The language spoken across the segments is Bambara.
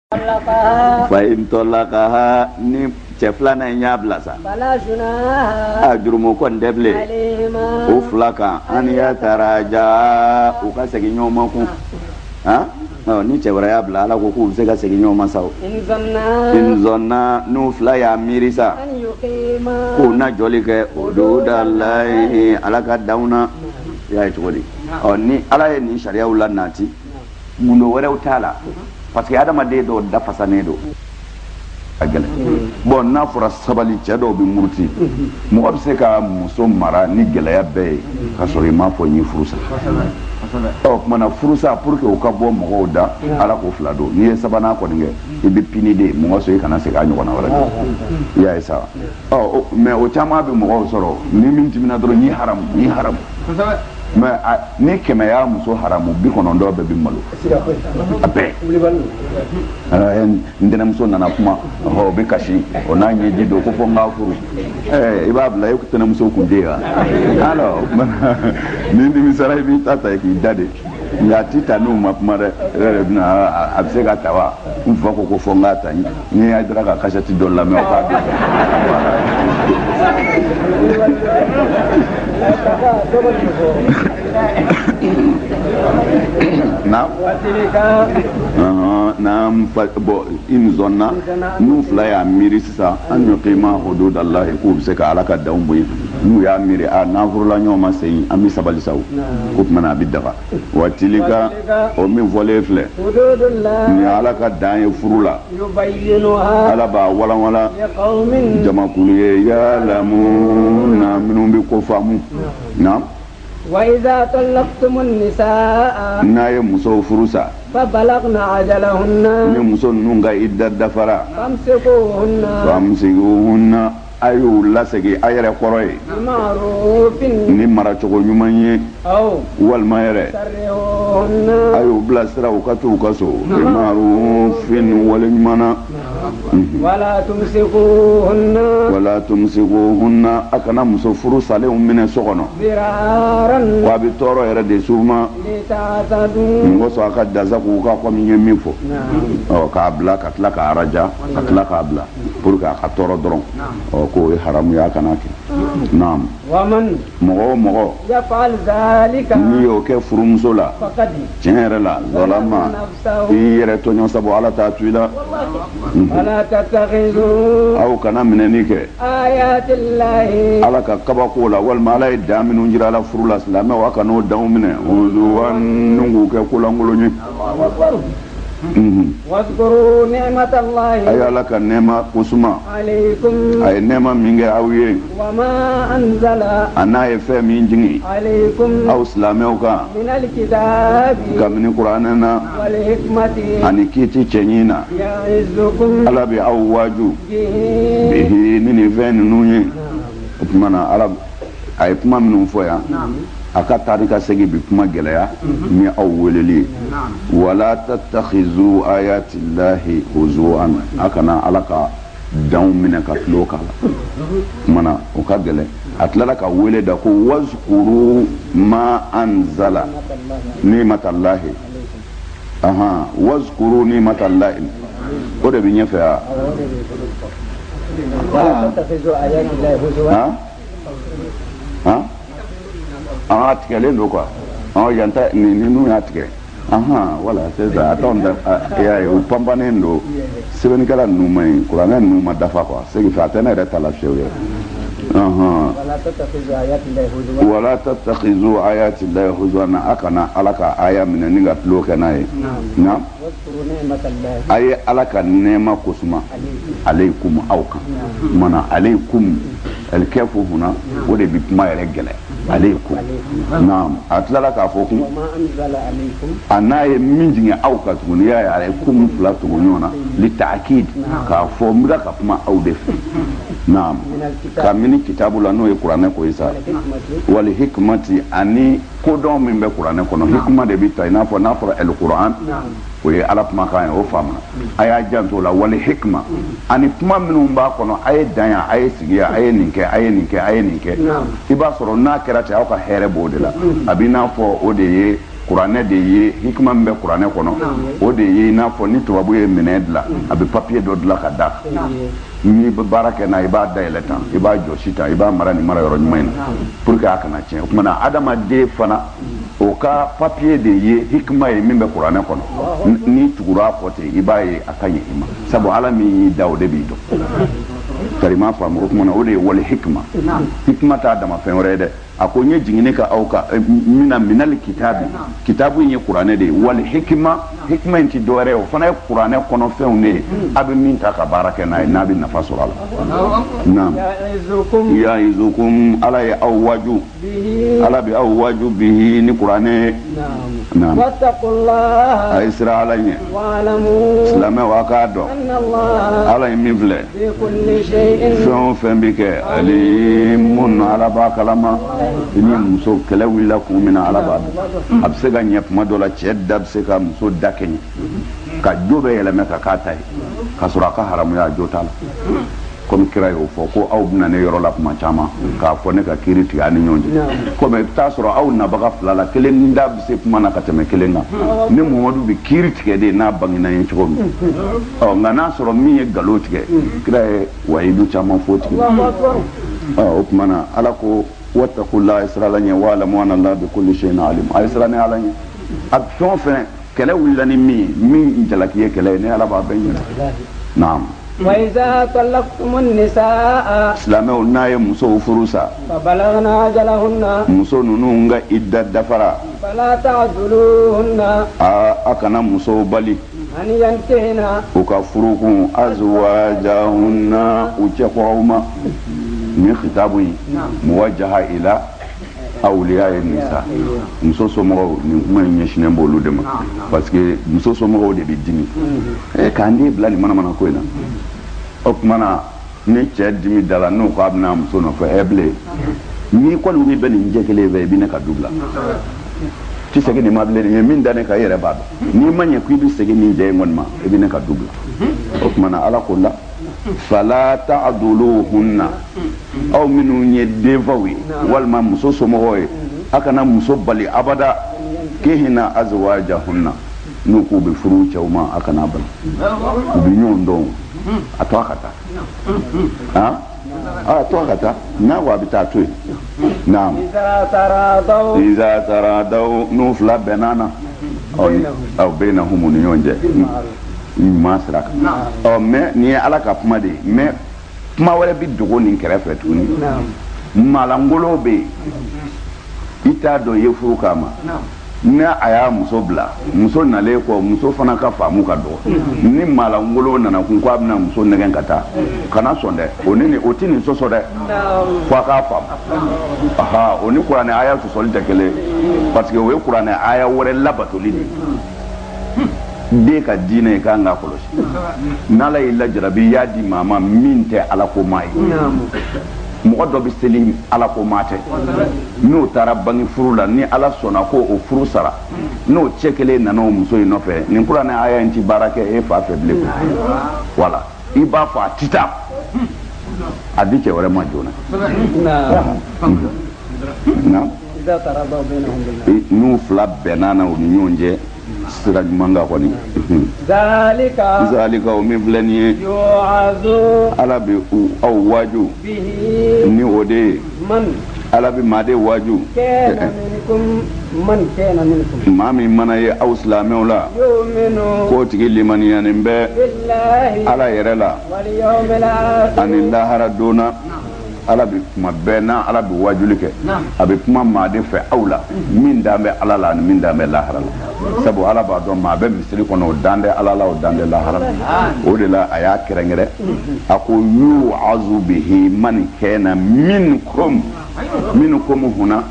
fa in tallaqaha ni cɛ filanan in y'a bila sa a jurumu kɔni tɛ bilen o fila kan an y'a taraja u ka segin ɲɔgɔn ma kun ni cɛ wɛrɛ y'a bila ala ko k'u bɛ se ka segin ɲɔgɔn ma sa in zɔnna n'u fila y'a miiri sa k'u na jɔli kɛ o do da layi ala ka danw na y'a ye cogo di ni ala ye nin sariyaw la nati mundo wɛrɛw t'a la parce que adamaden dɔw dafasanen don a gɛlɛn bon n'a fɔra sabali cɛ dɔw bɛ muruti mɔgɔ bɛ se ka muso mara ni gɛlɛya bɛɛ ye ka sɔrɔ i m'a fɔ n ye furusa o kumana furusa pour que o ka bɔ mɔgɔw da ala k'o fila don n'i ye sabanan kɔni kɛ i bɛ pini de mɔgɔ sɔrɔ i kana segin a ɲɔgɔnna wɛrɛ i y'a ye sa mais o caman bɛ mɔgɔw sɔrɔ ni min timina dɔrɔn ni haramu mais ni kɛmɛ y'a muso haramu 90 bɛɛ bɛ malo a bɛɛ ntɛnɛmuso nana kuma o bɛ kasi o n'a ɲɛji don ko fɔ n k'a furu i b'a bila e tɛnɛmuso kun tɛ yen wa alors ni nimisara i b'i ta ta k'i da de nka a ti ta n'u ma kuma dɛ e yɛrɛ bɛna a bɛ se ka ta wa n fa ko fɔ n k'a ta n'i y'a dira ka kasɛti dɔ lamɛn o k'a don naam bon in zonna n'u fila y'a miiri sisan an yuqima hududalahi k'u bɛ se ka ala ka danw bonya n'u y'a miiri n'an furula ɲɔgɔn ma sen an bɛ sabali sa o ko tumana a bɛ daga wa tilika o min fɔlen filɛ ni ala ka dan ye furu la ala b'a walanwalan jamakulu ye ya'lamuna minnu bɛ ko faamu naam وإذا طلقتم النساء n'a ye musow furu sa فبلغن أجلهن ni muso ninnu ka idda dafara فامسكوهن a y'u lasegin a yɛrɛ kɔrɔ ye بمعروف ni maracogo ɲuman ye أو walima yɛrɛ سرهن a y'u bilasira u ka t'u ka so bimarufin wale ɲuman na ولا تمسكوهن wala tumsikuhunna a kana muso furu salenw minɛ so kɔnɔ ضرارا wa a bɛ tɔɔrɔ yɛrɛ de s'u ma لتعتدوا n ko sɔn a ka dasa k'u ka kɔmi n ye min fɔ k'a bila ka tila k'a araja ka tila k'a bila pour que a ka tɔɔrɔ dɔrɔn k'o ye haramu ye a kana kɛ naam ومن mɔgɔ o mɔgɔ يفعل ذلك n'i y'o kɛ furumuso la فقد tiɲɛ yɛrɛ la zalama i yɛrɛ tɔɲɔ sabu ala t'a to i la ولا تتخذوا aw kana minɛni kɛ آيات الله ala ka kabako la walima ala ye dan minnu jira a la furu la silamɛw a kan'o danw minɛ huzuwan ni k'u kɛ kolankolon ye واذكروا نعمة الله a ye ala ka nɛɛma kosuma عليكم a ye nɛɛma min kɛ aw ye وما أنزل a n'a ye fɛn min jigin عليكم aw silamɛw kan من الكتاب kabini kuranɛ na والحكمة ani kiiti cɛɲi na يعظكم ala bɛ aw waaju به bihi ni nin fɛn ninnu ye o tuma na ala a ye kuma minnu fɔ yan a ka taa ni ka segin bi kuma gɛlɛya ni aw weleli ye wala tatakhizu ayatillahi huzuan a kana ala ka danw minɛ ka tulo k'a la kumana o ka gɛlɛn a tilala ka wele da ko wazkuru ma anzala nimatallahi wazkuru nimatallahi o de bɛ ɲɛfɛ a ولا تتخذوا آيات الله هزوا an tigɛlen don quoi yan ta ninnu y'a tigɛ wala c'est ça attends y'a ye u panpannen don sɛbɛnnikɛla ninnu ma ɲi kuranɛ ninnu ma dafa quoi c'est que a tɛ ne yɛrɛ ta la fiyewu yɛrɛ ولا تتخذوا آيات الله هزوا wala tatakhizu ayatillahi huzuwan a kana ala ka aya minɛ ni ka tulo kɛ n'a ye nka واذكروا نعمة الله a ye ala ka nɛɛma kosuma aleikum aw kan mana aleikum alkɛfu huna o de bɛ kuma yɛrɛ gɛlɛya aleikum naam a tilala k'a fɔ kun وما أنزل عليكم a n'a ye min jigin aw ka tuguni y'a ye a ye kum fila tugu ɲɔgɔn na li ta'kid k'a fɔ n bɛ ka kuma aw de fɛ naam ka mini kitabu la n'o ye kuranɛ ko ye sa wali hikmati ani kodɔn min bɛ kuranɛ kɔnɔ hikma de bɛ ta i n'a fɔ n'a fɔra el kuran o ye ala kumakan ye o faamuna a y'a janto la wali hikma ani kuma minnu b'a kɔnɔ a ye dan yan a ye sigi yan a ye nin kɛ a ye nin kɛ a ye nin kɛ i b'a sɔrɔ n'a kɛra ten aw ka hɛrɛ b'o de la a b'i n'a fɔ o de ye kuranɛ de ye hikma min bɛ kuranɛ kɔnɔ o de ye i n'a fɔ ni tubabu ye minɛn dilan a bɛ papiye dɔ dilan ka d'a kan n'i bɛ baara kɛ n'a i b'a dayɛlɛ tan i b'a jɔsi tan i b'a mara nin mara yɔrɔ ɲuman in na pour que a kana tiɲɛ o kumana adamaden fana o ka papiye de ye hikma ye min bɛ kuranɛ kɔnɔ n'i tugura a kɔ ten i b'a ye a ka ɲɛ i ma sabu ala min y'i da o de b'i dɔn karima faamu o kumana o de ye wali hikma hikma t'a dama fɛn wɛrɛ ye dɛ a ko n ye jigini ka aw kan mina minali kitabi kitabu in ye kuranɛ de ye wali hikma hikma in ti dɔwɛrɛ ye o fana ye kuranɛ kɔnɔ fɛnw de ye a bɛ min ta ka baara kɛ n'a ye n'a bɛ nafa sɔrɔ a la naam ya'izukum ala ye aw waju ala bɛ aw waju bihi ni kuranɛ naam wattaqullah a ye sira ala ɲɛ wa'lamu silamɛw a k'a dɔn anna Allah ala ye min filɛ bi kulli shay'in fɛn o fɛn bɛ kɛ alimun ala b'a kalama ni muso kɛlɛ wulila kun min na ala b'a dɔn a bɛ se ka ɲɛ tuma dɔ la cɛ da bɛ se ka muso da kɛɲɛ ka jo bɛ yɛlɛmɛ ka k'a ta ye k'a sɔrɔ a ka haramuya jo t'a la komi kira y'o fɔ ko aw bɛna ne yɔrɔ la kuma caman k'a fɔ ne ka kiiri tigɛ a ni ɲɔgɔn cɛ komi i bɛ taa sɔrɔ aw nabaga fila la kelen da bɛ se kuma na ka tɛmɛ kelen kan ni muhamadu bɛ kiiri tigɛ de n'a bangena ye cogo min nka n'a sɔrɔ min ye nkalon tigɛ kira ye wayidu caman fɔ tigɛ o tuma na ala ko wattaqullah isra'ala ɲɛ wa'lamu anna Allah bi kulli shay'in alim a sira ni ala ɲɛ a fɛn o fɛn kɛlɛ wulila ni min jalaki ye kɛlɛ ye ne ala b'a bɛɛ ɲɛ naam wa iza talaqtumun nisaa silamɛw n'a ye musow furu sa fabalagna ajalahunna muso ninnu ka idda dafara fala ta'duluhunna a kana musow bali an yankihna u ka furukun azwajahunna u cɛkɔrɔw ma ni khitabu yi muwajjaha ila awliya nisa muso somɔgɔw nin kuma in ɲɛsinnen b'olu de ma parce que muso somɔgɔw de bɛ dimi k'an den bila nin manamana ko in na o tuma na ni cɛ dimi dala n'o ko a bɛna muso nɔfɛ bilen n'i kɔni ko i bɛ nin jɛ kelen fɛ i bɛ ne ka du bila ti segin nin ma bilen nin ye min da ne kan i yɛrɛ b'a dɔn n'i ma ɲɛ ko i bɛ segin nin jɛ in kɔni ma i bɛ ne ka du bila o tuma na ala ko la fala ta'duluhunna aw minnu ye denfaw ye walima muso somɔgɔw ye a kana muso bali abada kehina azwajahunna n'u k'u bɛ furu cɛw ma a kana bali u bɛ ɲɔgɔn dɔn a to a ka taa a to a ka taa n'a ko a bɛ taa to yen naam iza taradaw n'u fila bɛnna na aw bainahum ni ɲɔgɔn cɛ ɲuman sira kan mais nin ye ala ka kuma de ye mais kuma wɛrɛ bɛ dogo nin kɛrɛfɛ tuguni malangolo bɛ yen i t'a dɔn i ye furu k'a ma ni a y'a muso bila muso nalen kɔ muso fana ka faamu ka dɔgɔ ni malangolo nana kun ko a bɛna muso nɛgɛn ka taa kana sɔn dɛ o tɛ nin sɔsɔ dɛ fo a k'a faamu o ni kuranɛ aya sɔsɔli tɛ kelen parce que o ye kuranɛ aya wɛrɛ labatoli de ye den ka diinɛ i kan k'a kɔlɔsi n'ala y'i lajarabi i y'a di maa ma min tɛ ala ko maa ye mɔgɔ dɔ bɛ seli ala ko maa tɛ n'o taara bange furu la ni ala sɔnna ko o furu sara n'o cɛ kelen nana o muso in nɔfɛ nin kuranɛ aya in ti baara kɛ e fa fɛ bilen wala i b'a fɔ a ti taa a di cɛ wɛrɛ ma joona n'u fila bɛnna na u ni ɲɔgɔn cɛ sira ɲuman kan kɔni zalika o min filɛ nin ye ala bɛ aw waju ni o de ye ala bɛ maa de waju maa min mana ye aw silamɛw la k'o tigi limaniyanen bɛ ala yɛrɛ la ani lahara donna ala bɛ kuma bɛɛ n'a ala bɛ wajuli kɛ a bɛ kuma maa de fɛ aw la min dan bɛ ala la ani min dan bɛ lahara la sabu ala b'a dɔn maa bɛ misiri kɔnɔ o dan tɛ ala la o dan tɛ lahara la o de la a y'a kɛrɛnkɛrɛn a ko yu'azu bihi man kana minkum huna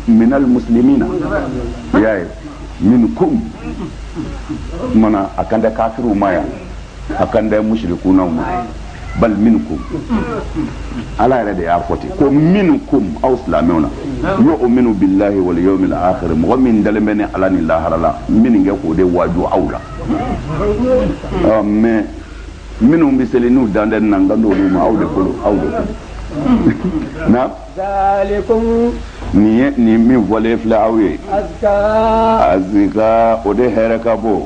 minal muslimina y'a ye minkum mana a kan tɛ kafiruw ma yan a kan tɛ mushrikunaw ma bal minkum ala yɛrɛ de y'a fɔ ten ko minkum aw silamɛw na yu'minu billahi wal yawmil akhir mɔgɔ min dalen bɛ ni ala ni lahara la min kɛ k'o de waju aw la mais minnu bɛ seli n'u dan tɛ nan kan d'olu ma aw de bolo na zalikum ni min fɔlen filɛ aw ye azika o de hɛrɛ ka bon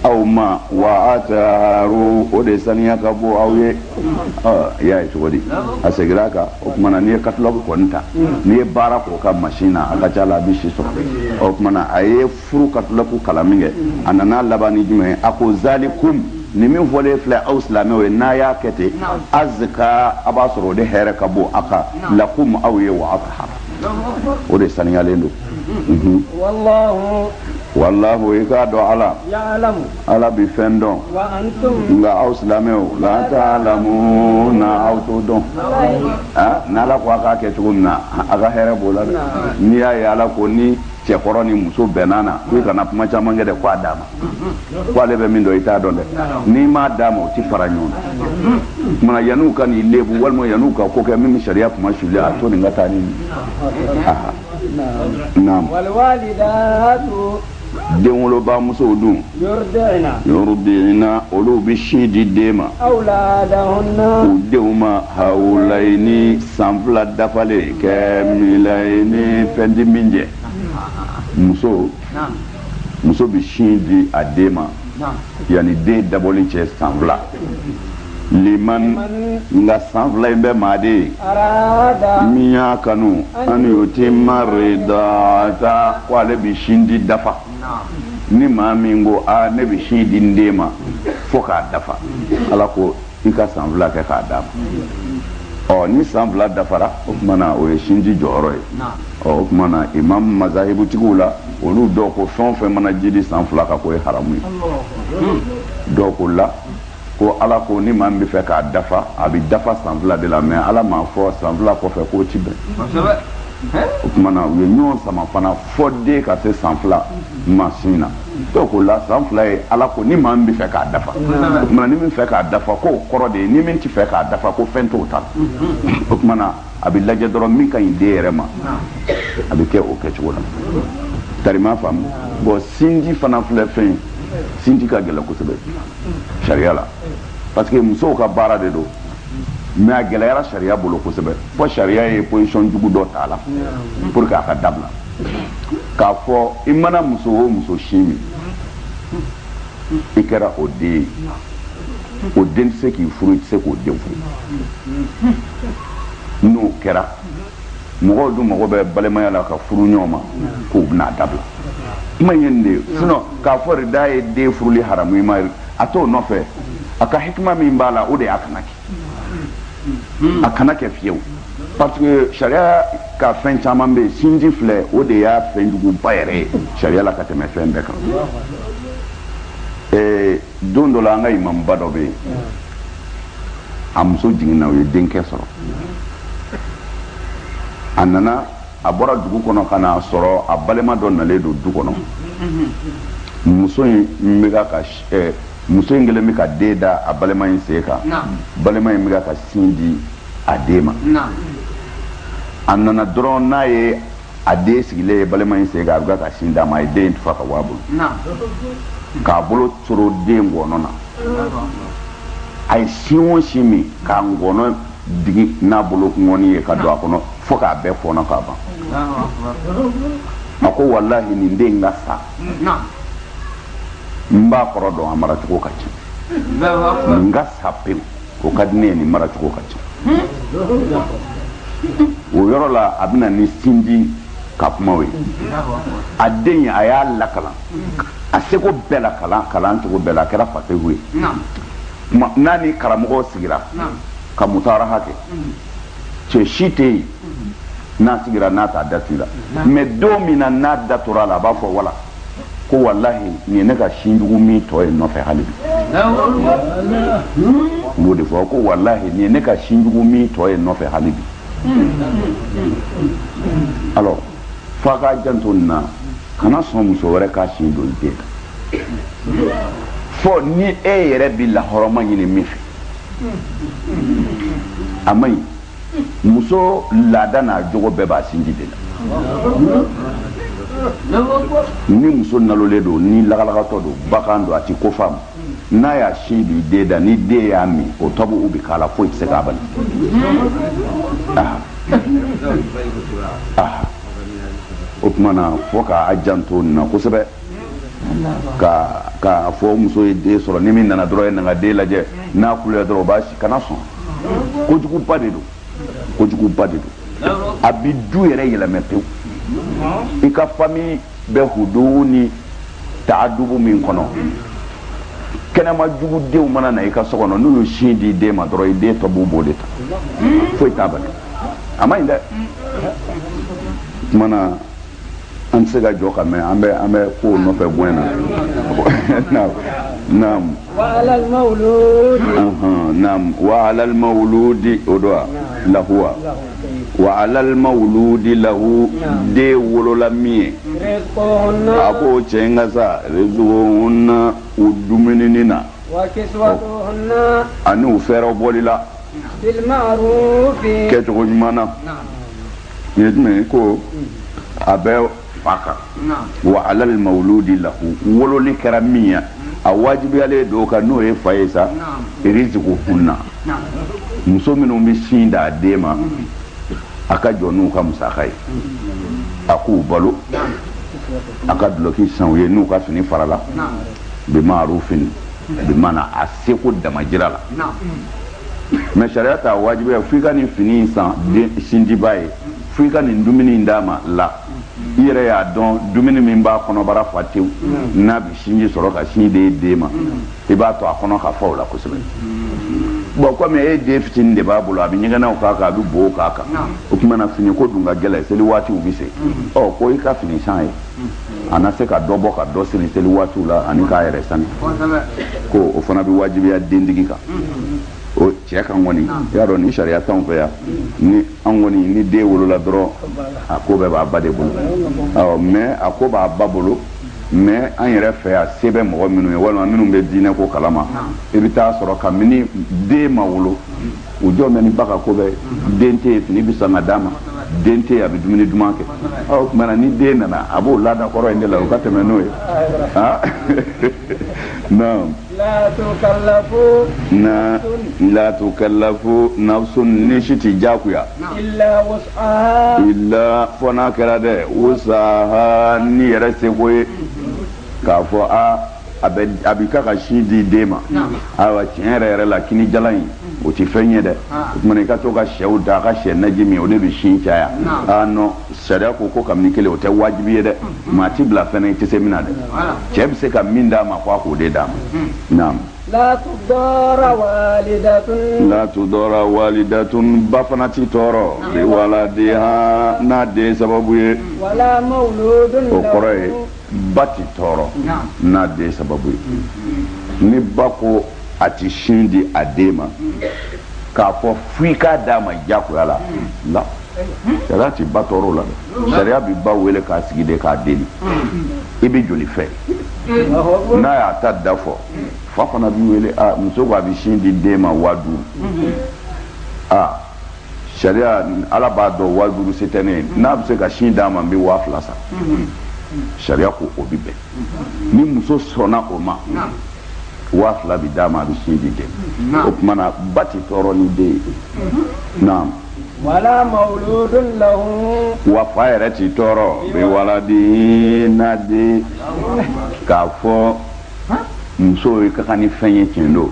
aw ma wa ataharu o de saniya ka bon aw ye i y'a ye cogo di a seginna a kan o tuma na n'i ye catalogue kɔni ta n'i ye baara k'o ka machine na a ka ca la a bɛ si sɔrɔ o tuma na a ye furu catalogue kalan min kɛ a nana laban ni jumɛn ye a ko zalikum ni min fɔlen filɛ aw silamɛw ye n'a y'a kɛ ten azika a b'a sɔrɔ o de hɛrɛ ka bon a kan lakum aw ye wa atahar o de saniyalen don wallahu i k'a dɔn ala bi fɛn dɔn nka aw silamɛw la ta'lamuna aw t'o dɔn n'ala ko a k'a kɛ cogo min na a ka hɛrɛ b'o la dɛ n'i y'a ye ala ko ni cɛkɔrɔ ni muso bɛnna na ko i kana kuma caman kɛ dɛ ko a d'a ma ko ale bɛ min dɔn i t'a dɔn dɛ n'i m'a d'a ma o ti fara ɲɔgɔn na kumana yan'u ka n'i lebu walima yan'u ka ko kɛ min bɛ sariya kuma suli a to nin ka taa ni naam denwoloba musow dun yurdi'na olu bɛ sin di den ma u denw ma hawlayni san fila dafalen kamilayni fɛn di min jɛ muso bɛ sin di a den ma yanni den dabɔli cɛ san fila liman nga san fila in bɛ maa de ye min y'a kanu an yutimma ridata ko ale bɛ sin di dafa ni maa min ko ne bɛ sin di n den ma fo k'a dafa ala ko i ka san fila kɛ k'a d'a ma ni san fila dafara o tuma na o ye sinji jɔyɔrɔ ye o tuma na imam mazahibutigiw la olu dɔw ko fɛn o fɛn mana jidi san fila kan k'o ye haramu ye dɔw ko la ko ala ko ni maa min bɛ fɛ k'a dafa a bɛ dafa san fila de la mɛ ala m'a fɔ san fila kɔfɛ k'o ti bɛn o tuma na u ye ɲɔgɔn sama fana fɔ den ka se san fila ma sin na dɔw ko la san fila ye ala ko ni maa min bɛ fɛ k'a dafa o tuma na ni min fɛ k'a dafa k'o kɔrɔ de ye ni min ti fɛ k'a dafa ko fɛn t'o ta o tuma na a bɛ lajɛ dɔrɔn min ka ɲi den yɛrɛ ma a bɛ kɛ o kɛcogo la tarima faamu bon sinji fana filɛ fɛn ye sinji ka gɛlɛn kosɛbɛ sariya la parce que musow ka baara de don mais a gɛlɛyara sariya bolo kosɛbɛ fo sariya ye position jugu dɔ ta la pour que a ka dabila k'a fɔ i mana muso o muso sin min i kɛra o den ye o den tɛ se k'i furu i tɛ se k'o den furu n'o kɛra mɔgɔw dun mago bɛ balimaya la ka furu ɲɔgɔn ma k'o bɛna dabila kuma ye nin de ye sinon k'a fɔ rida ye den furuli haramu ma a t'o nɔfɛ a ka hikima min b'a la o de y'a kana kɛ a kana kɛ fiyewu parce que sariya ka fɛn caman bɛ yen sinji filɛ o de y'a fɛn juguba yɛrɛ ye sariya la ka tɛmɛ fɛn bɛɛ kan don dɔ la an ka imamuba dɔ bɛ yen a muso jiginna o ye denkɛ sɔrɔ a nana a bɔra dugu kɔnɔ ka na sɔrɔ a balima dɔ nalen don du kɔnɔ muso in kelen bɛ ka den da a balima in sen kan balima in bɛ ka sin di a den ma a nana dɔrɔn n'a ye a den sigilen ye balima in sen kan a bɛ ka sin d'a ma a ye den tufa ka bɔ a bolo k'a bolo toro den ngɔnɔ na a ye sin o sin min k'a ngɔnɔ digi n'a bolo ngɔni ye ka don a kɔnɔ fo k'a bɛɛ fɔnɔ k'a ban a ko walahi nin den ka sa n b'a kɔrɔ dɔn a maracogo ka ca nin ka sa pewu o ka di ne ye nin maracogo ka ca o yɔrɔ la a bɛna ni sinji ka kumaw ye a den a y'a lakalan a seko bɛɛ la kalan cogo bɛɛ la a kɛra fasihu ye n'a ni karamɔgɔ sigira ka musaraha kɛ cɛ si tɛ yen n'a sigira n'a t'a da sira mais don min na n'a da tora a la a b'a fɔ wala ko walahi nin ye ne ka sinjugu min tɔ ye nɔfɛ hali bi n b'o de fɔ ko walahi nin ye ne ka sinjugu min tɔ ye nɔfɛ hali bi alors f'a ka janto nin na kana sɔn muso wɛrɛ k'a sin don i den na fɔ ni e yɛrɛ bi lahɔrɔma ɲini min fɛ a man ɲi muso laada n'a jogo bɛɛ b'a sinji de la ni muso nalolen don ni lagalagatɔ don bagan don a ti ko faamu n'a y'a sin di den da ni den y'a min o tɔbu bɛ k'a la foyi tɛ se k'a bali o kumana fo ka a janto nin na kosɛbɛ ka fɔ muso ye den sɔrɔ ni min nana dɔrɔn ye na ka den lajɛ n'a kulera dɔrɔn o b'a si kana sɔn kojuguba de don a bi du yɛrɛ yɛlɛmɛ pewu i ka famille bɛ hudubu ni ta'adubu min kɔnɔ kɛnɛma jugudenw mana na i ka so kɔnɔ n'u y'u sin di den ma dɔrɔn i den tɔ b'o de ta foyi t'a bali a ma ɲi dɛ kumana an tɛ se ka jɔ ka mɛn an bɛ kow nɔfɛ bonya na naam وعلى المولود naam wa alal mawludi o do lahuwa wa alal mawludi lahu de wolola min ye رزقهن a ko cɛ in ka sa rizquhunna u dumunini na وكسوتهن ani u fɛɛrɛ bɔli la بالمعروف kɛcogo ɲuman na nin ye jumɛn ye ko a bɛ fa kan wa alal mawludi lahu wololi kɛra min ye a wajibiyalen don ka n'o ye fa ye sa rizquhunna muso minnu bɛ sin d'a den ma a ka jɔ n'u ka musaka ye a k'u balo a ka duloki san u ye n'u ka fini farala bi ma'rufin bi mana a seko damajira la mais sariya t'a wajibiya f'i ka nin fini in san sinjiba ye f'i ka nin dumuni in d'a ma la i yɛrɛ y'a dɔn dumuni min b'a kɔnɔbara fa tewu n'a bɛ sinji sɔrɔ ka sin de den ma i b'a to a kɔnɔ ka fa o la kosɛbɛ bon comme e den fitinin de b'a bolo a bɛ ɲɛgɛnɛw k'a kan a bɛ bo k'a kan o tuma na fini ko dun ka gɛlɛn seli waatiw bɛ se ɔ ko i ka fini san ye a na se ka dɔ bɔ ka dɔ siri seli waatiw la ani k'a yɛrɛ sani ko o fana bɛ wajibiya dentigi kan o cɛ kan kɔni i y'a dɔn ni sariya t'anw fɛ yan ni an kɔni ni den wolola dɔrɔn a ko bɛɛ b'a ba de bolo mais a ko b'a ba bolo mais an yɛrɛ fɛ yan se bɛ mɔgɔ minnu ye walima minnu bɛ diinɛ ko kalama i bɛ taa sɔrɔ kabini den ma wolo u jɔ mɛ ni ba ka ko bɛɛ den tɛ yen fini bɛ san ka d'a ma den tɛ yen a bɛ dumuni duman kɛ o tuma na ni den nana a b'o laada kɔrɔ in de la o ka tɛmɛ n'o ye naam la tukallafu nafsun ni si ti jakuya illa fo n'a kɛra dɛ wusaha ni yɛrɛ seko ye k'a fɔ a bɛ ka ka sin di den ma ayiwa tiɲɛ yɛrɛ la kini jalan in o ti fɛn ye dɛ o tuma i ka to ka sɛw da a ka sɛ naji min o de bɛ sin caya non sariya ko kabini kelen o tɛ wajibi ye dɛ maa ti bila fɛnɛ i tɛ se min na dɛ cɛ bɛ se ka min d'a ma ko a k'o de d'a ma naam. لا تضار walidatun ba fana ti tɔɔrɔ waladiha n'a den sababu ye ولا مولود o kɔrɔ ye ba ti tɔɔrɔ n'a den sababu ye ni ba ko a ti sin di a den ma k'a fɔ f'i k'a d'a ma diyagoya la sariya ti ba tɔɔrɔ o la dɛ sariya bi ba wele k'a sigi de k'a deli i bɛ joli fɛ n'a y'a ta da fɔ fa fana b'i wele muso ko a bɛ sin di den ma 5000 sariya ala b'a dɔn 5000 se tɛ ne ye n'a bɛ se ka sin d'a ma n bɛ 2000 sa sariya ko o bɛ bɛn ni muso sɔnna o ma 2000 bi d'a ma a bɛ sin di den o tuma na ba ti tɔɔrɔ ni den ye naam. ولا مولود له wa fa yɛrɛ ti tɔɔrɔ bi waladi n'a den k'a fɔ muso ye ka kan ni fɛn ye tiɲɛ don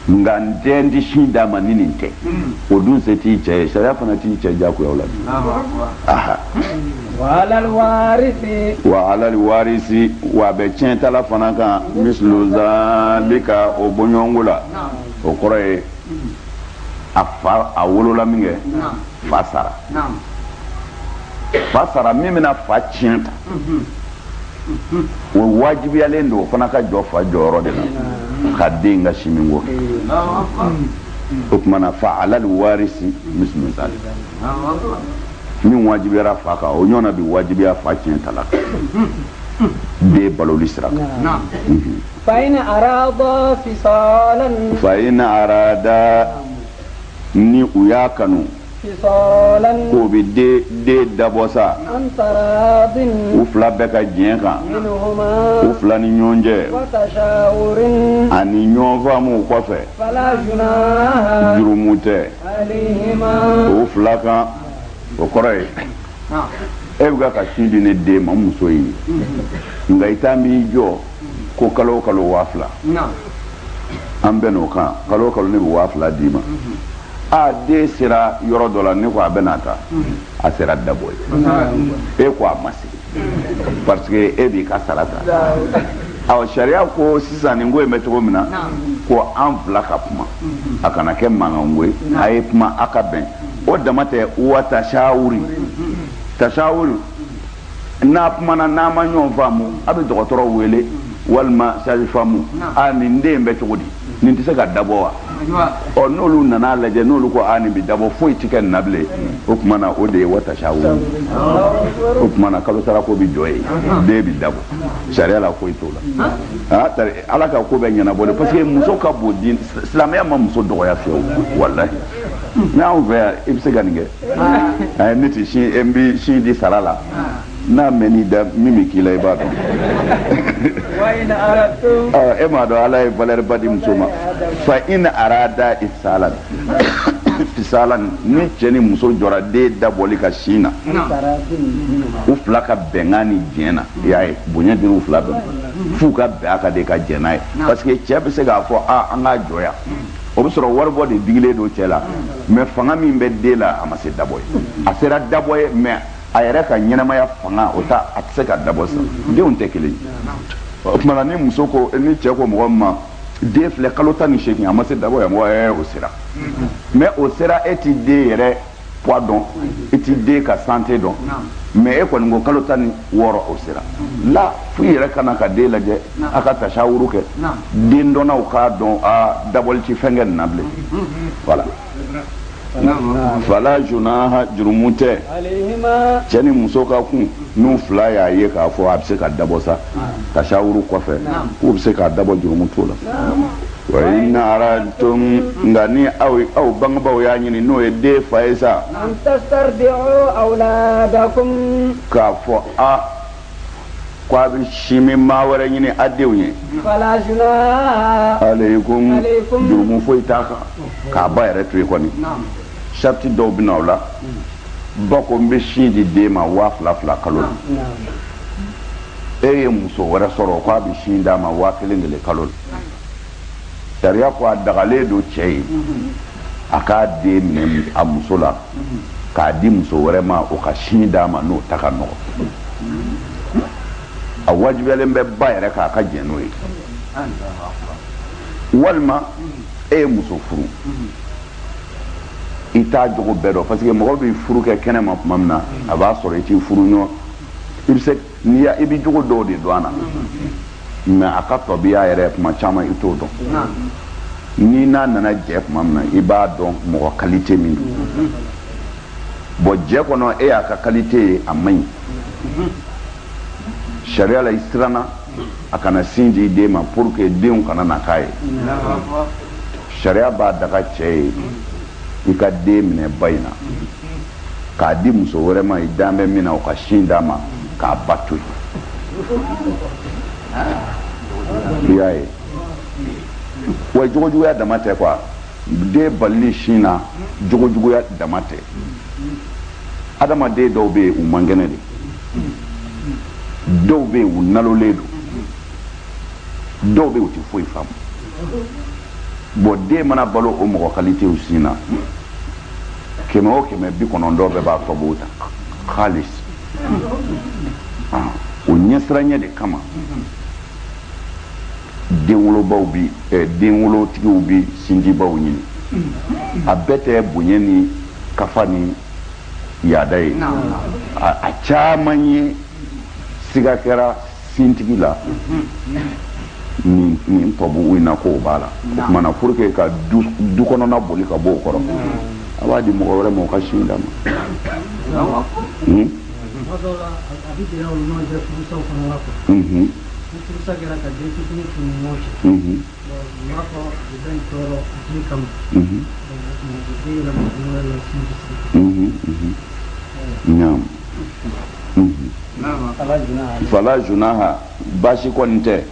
nka n den di sin d'a ma ni nin tɛ o dun se t'i cɛ ye sariya fana t'i cɛ diyagoya o la وعلى الوارث wa alal warisi wa bɛ tiɲɛ tala fana kan mislu zalika o bɔɲɔgɔnko la o kɔrɔ ye a wolola min kɛ fa sara min bɛna fa tiɲɛ ta o wajibiyalen don o fana ka jɔ fa jɔyɔrɔ de la ka den ka si min ko o tuma na fa alal warisi mislu zalika min wajibiyara fa kan o ɲɔgɔnna bi wajibiya fa tiɲɛ ta la den baloli sira kan. فإن أرادا فصالا ni u y'a kanu فصالا k'o bɛ den dabɔ sa عن تراض u fila bɛɛ ka diɲɛ kan منهما u fila ni ɲɔgɔn cɛ وتشاور ani ɲɔgɔn faamuw kɔfɛ فلا جناح jurumu tɛ عليهما o fila kan o kɔrɔ ye e bɛ ka sin di ne den ma muso ye nka i taa b'i jɔ ko kalo o kalo 2000 an bɛ n'o kan kalo o kalo ne bɛ 2000 d'i ma den sera yɔrɔ dɔ la ne ko a bɛ na ta a sera dabɔ ye e ko a ma se parce que e b'i ka sara ta sariya ko sisan nin ko in bɛ cogo min na ko an fila ka kuma a kana kɛ mankan ko ye a ye kuma a ka bɛn o dama tɛ wa tashawuri n'a kumana n'a ma ɲɔgɔn faamu a bɛ dɔgɔtɔrɔ wele walima sage-femme nin den bɛ cogo di nin tɛ se ka dabɔ wa n'olu nana lajɛ n'olu ko nin bi dabɔ foyi tɛ kɛ nin na bilen o tuma na o de ye wa tashawuri o tuma na kalo sara ko bi jɔ ye den bi dabɔ sariya la foyi t'o la ala ka ko bɛ ɲɛnabɔ de parce que muso ka bon din silamɛya ma muso dɔgɔya fiyewu wallahi mais anw fɛ yan i bɛ se ka nin kɛ ne tɛ sin n bɛ sin di sara la n'a mɛn'i da min bɛ k'i la i b'a dɔn e m'a dɔn ala ye valeur ba di muso ma fa in arada fisalan ni cɛ ni muso jɔra den dabɔli ka sin na u fila ka bɛnkan ni diɲɛ na i y'a ye bonya dira u fila bɛɛ f'u ka bɛn a ka de ka jɛn n'a ye parce que cɛ bɛ se k'a fɔ an k'a jɔ yan o bɛ sɔrɔ wari bɔ de digilen don cɛ la mais fanga min bɛ den la a ma se dabɔ ye a sera dabɔ ye mais a yɛrɛ ka ɲɛnamaya fanga o ta a tɛ se ka dabɔ sa denw tɛ kelen ye o tuma na ni muso ko ni cɛ ko mɔgɔ min ma den filɛ kalo 18 a ma se dabɔ yan o sera mais o sera e ti den yɛrɛ poids dɔn e ti den ka santé dɔn mais e kɔni ko kalo 16 o sera la fo i yɛrɛ kana ka den lajɛ a ka tashawuru kɛ den dɔnnaw k'a dɔn dabɔli ti fɛn kɛ nin na bilen voilà fala junaha jurumu tɛ cɛ ni muso ka kun n'u fila y'a ye k'a fɔ a bɛ se ka dabɔ sa tashawuru kɔfɛ k'u bɛ se k'a dabɔ jurumu t'o la wa in aradtum nka ni aw bangebaaw y'a ɲini n'o ye den fa ye sa k'a fɔ k'a bɛ si min maa wɛrɛ ɲini a denw ye aleikum jurumu foyi t'a kan k'a ba yɛrɛ to yen kɔni sariti dɔw bɛ na o la ba ko n bɛ sin di den ma 2000 kalo la e ye muso wɛrɛ sɔrɔ k'a bɛ sin d'a ma 1000 kalo la sariya ko a dagalen don cɛ ye a k'a den minɛ a muso la k'a di muso wɛrɛ ma o ka sin d'a ma n'o ta ka nɔgɔ a wajibiyalen bɛ ba yɛrɛ k'a ka jɛn n'o ye walima e ye muso furu i t'a jogo bɛɛ dɔn parce que mɔgɔ bɛ furu kɛ kɛnɛma tuma min na a b'a sɔrɔ i t'i furu ɲɔgɔn i bɛ jogo dɔw de dɔn a na mais a ka tabiya yɛrɛ tuma caman i t'o dɔn ni n'a nana jɛ tuma min na i b'a dɔn mɔgɔ qualité min don bon jɛ kɔnɔ e y'a ka qualité ye a man ɲi sariya la i siranna a kana sin di den ma pour que denw kana na k'a ye sariya b'a daga cɛ ye i ka den minɛ ba in na k'a di muso wɛrɛ ma i dan bɛ min na o ka sin d'a ma k'a ba to yen i y'a ye wa jogojuguya dama tɛ quoi den balili sin na jogojuguya dama tɛ adamaden dɔw bɛ yen u man kɛnɛ de dɔw bɛ yen u nalolen don dɔw bɛ yen u tɛ foyi faamu bon den mana balo o mɔgɔ qualitéw sin na 100 o 100 90 bɛɛ b'a fɔ b'o ta xaalis o ɲɛsiranya de kama denwolobaw bi denwolotigiw bi sinjibaw ɲini a bɛɛ tɛ bonya ni kafa ni yaada ye a caman ye siga kɛra sintigi la nin tɔbu in na k'o b'a la o tuma na pour que ka du kɔnɔna boli ka bɔ o kɔrɔ a b'a di mɔgɔ wɛrɛ ma o ka sin d'a ma fala junaha bashi konte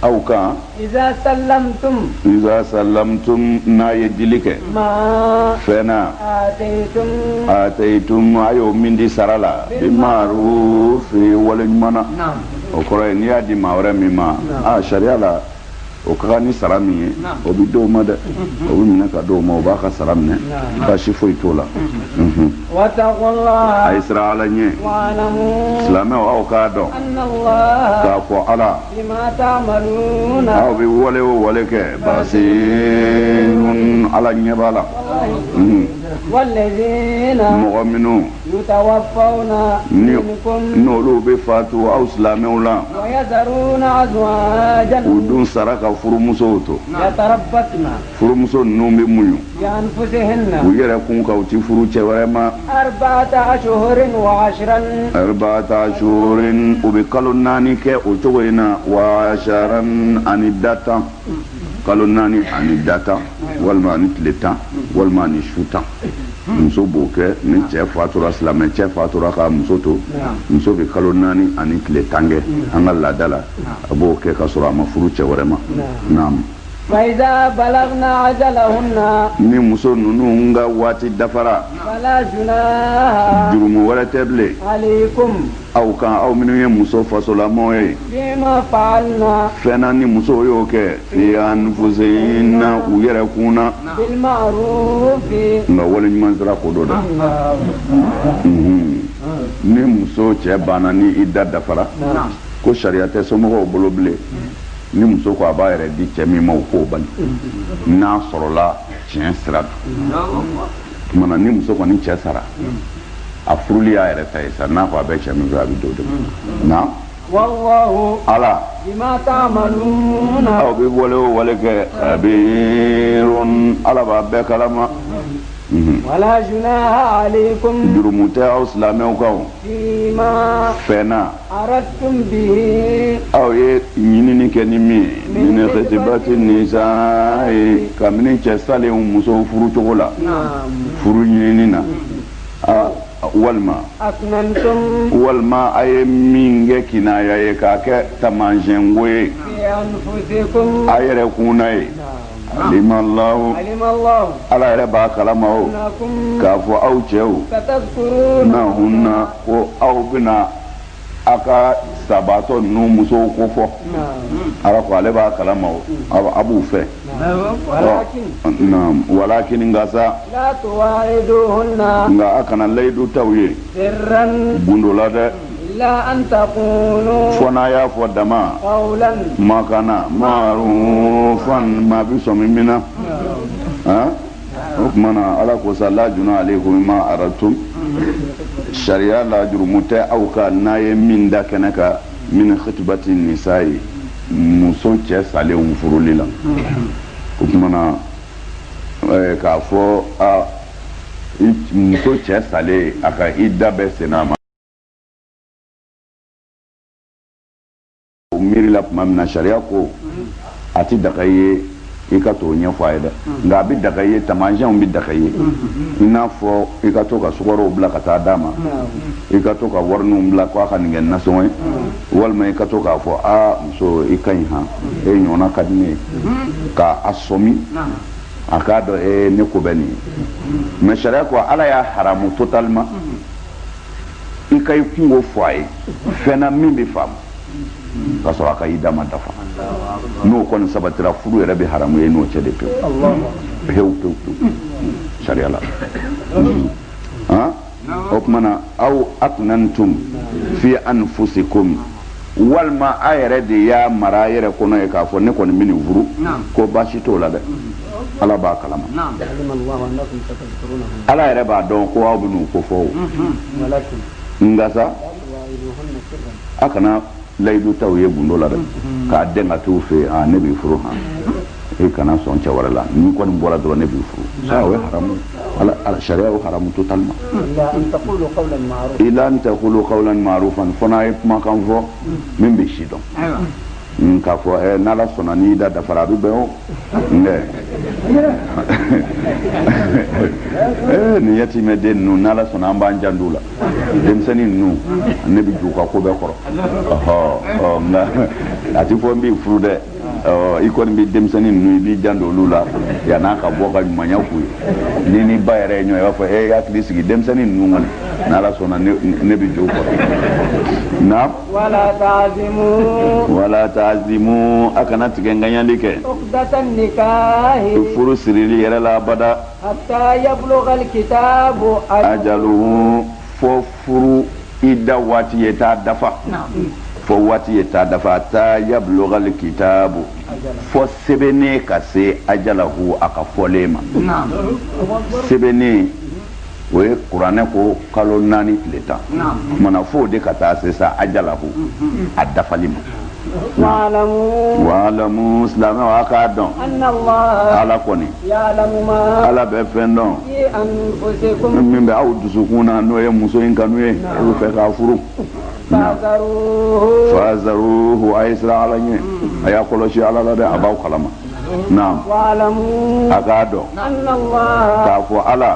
aw kan إذا سلمتم iza sallamtum na yedilike ما fena آتيتم ataytum ayo mindi sarala bi ma'ruf wal mana o kore ni adi mawre mi ma a sharia la o ka ni sarami o bi do ma de o bi mina ka do ma o ba ka saramne bashi foi tola واتقوا الله ay sira ala nye واعلموا islame o aw ka do أن الله ka ko ala بما تعملون aw bi wale ke basirun ala nye bala والذين mu'minu يتوفون منكم n'olu bɛ fatu aw silamɛw la ويذرون أزواجا u dun sara ka furumusow to يتربصن furumuso ninnu bɛ muɲu بأنفسهن u yɛrɛ kun ka u ti furu cɛ wɛrɛ ma 4 أشهر وعشرا arba'ata shuhurin u bɛ kalo 4 kɛ o cogo in na wa asharan ani da 10 kalo 4 ani da 10 walima ani tile 10 walima ani su 10 muso b'o kɛ ni cɛ fatura silamɛ cɛ fatura ka muso to muso bɛ kalo 4 ani tile 10 kɛ an ka laada la a b'o kɛ ka sɔrɔ a ma furu cɛ wɛrɛ ma naam فإذا بلغن أجلهن ni muso ninnu ka waati dafara فلا جناح jurumu wɛrɛ tɛ bilen عليكم aw kan aw minnu ye muso fasolamɔw ye فيما فعلنا fɛn na ni muso y'o kɛ fi anfusihinna u yɛrɛ kun na بالمعروف nka waleɲuman sira ko do dɛ ni muso cɛ banna ni i da dafara ko sariya tɛ somɔgɔw bolo bilen ni muso ko a b'a yɛrɛ di cɛ min ma o k'o bali n'a sɔrɔla tiɲɛ sira don kumana ni muso kɔni cɛ sara a furuli y'a yɛrɛ ta ye sa n'a ko a bɛ cɛ min fɛ a bɛ do de na والله ala بما تعملون aw bɛ wale o wale kɛ kabirun ala b'a bɛɛ kalama ولا جناح عليكم jurumu tɛ aw silamɛw kan فيما fɛn na أردتم به aw ye ɲinini kɛ ni min ye min khitibati nisa'i kabini cɛ salenw musow furu cogo la furu ɲinini na walima أكننتم walima a ye min kɛ kinaya ye k'a kɛ taamasiyɛnko ye في أنفسكم a yɛrɛ kunna ye alimallahu علم الله ala yɛrɛ b'a kalama o أنكم k'a fɔ aw cɛw ستذكرون na hunna ko aw bɛna a ka sabatɔ ninnu musow ko fɔ ala ko ale b'a kalama o a b'u fɛ ولكن walakin nka sa لا تواعدوهن nka a kana layidu t'aw ye سرا gundo la dɛ إلا أن تقولوا fɔ n'a y'a fɔ dama قولا makana marufan ma bi sɔn min na o tuma na ala ko sa la juna aleikum ma aratum sariya la jurumu tɛ aw ka n'a ye min da kɛnɛ kan min khitibati nisa'i muso cɛ salenw furuli la o tuma na k'a fɔ muso cɛ salen a ka i da bɛɛ senna ma o miiri la tuma min na sariya ko a ti daga i ye i ka t'o ɲɛfɔ a ye dɛ nka a bɛ daga i ye taamasiyɛnw bɛ daga i ye i n'a fɔ i ka to ka sukaro bila ka taa d'a ma i ka to ka warininw bila k'a ka nin kɛ nasɔngɔ ye walima i ka to k'a fɔ muso i ka ɲi han e ɲɔgɔnna ka di ne ye k'a sɔmi a k'a dɔn ne ko bɛ nin ye mɛ sariya ko ala y'a haramu totalement i ka i kungo fɔ a ye fɛn na min bɛ faamu ka sɔrɔ a ka i dama dafa n'o kɔni sabatira furu yɛrɛ bɛ haramu ye n'o cɛ de pewu pewu pewu pewu sariya la o tuma na aw aknantum fi anfusikum walima a yɛrɛ de y'a mara a yɛrɛ kɔnɔ ye k'a fɔ ne kɔni bɛ nin furu ko baasi t'o la dɛ ala b'a kalama ala yɛrɛ b'a dɔn ko aw bɛ n'u ko fɔ o nka sa a kana layidu t'aw ye gundo la dɛ k'a dɛn ka t'u fɛ yen ne b'i furu han e kana sɔn cɛ wɛrɛ la ni kɔni bɔra dɔrɔn ne b'i furu ça o ye haramu ala sariya y'o haramu totalement إلا أن تقولوا قولا معروفا ila an taqulu qawlan ma'rufan fo n'a ye kumakan fɔ min bɛ si dɔn k'a fɔ n'ala sɔnna n'i da dafara a bɛ bɛn o nin yatimɛ den ninnu n'ala sɔnna an b'an janto la denmisɛnnin ninnu ne bɛ ju ka ko bɛɛ kɔrɔ nka a ti fɔ n b'i furu dɛ i kɔni bɛ denmisɛnnin ninnu i b'i janto olu la yan'a ka bɔ ka ɲumanya k'u ye ni ni ba yɛrɛ ye ɲɔgɔn ye i b'a fɔ hakili sigi denmisɛnnin ninnu kɔni n'ala sɔnna ne bɛ ju o kɔrɔ na wala ta'zimu a kana tigɛ ŋaɲali kɛ furu sirili yɛrɛ la abada hatta yablugha alkitabu ajaluhu fo furu i da waati ye t'a dafa fo waati ye t'a dafa hatta yablugha alkitabu fo sɛbɛnnen ka se ajalahu a ka fɔlen ma sɛbɛnnen o ye kuranɛ ko kalo 4 tile 10 mana fo de ka taa se sa ajalahu a dafali ma wa'lamu silamɛw a k'a dɔn ala kɔni ala bɛ fɛn dɔn min bɛ aw dusukun na n'o ye muso in kanu ye e bɛ fɛ k'a furu fazaruhu a ye siran ala ɲɛ a y'a kɔlɔsi ala la dɛ a b'aw kalama naam a k'a dɔn k'a fɔ ala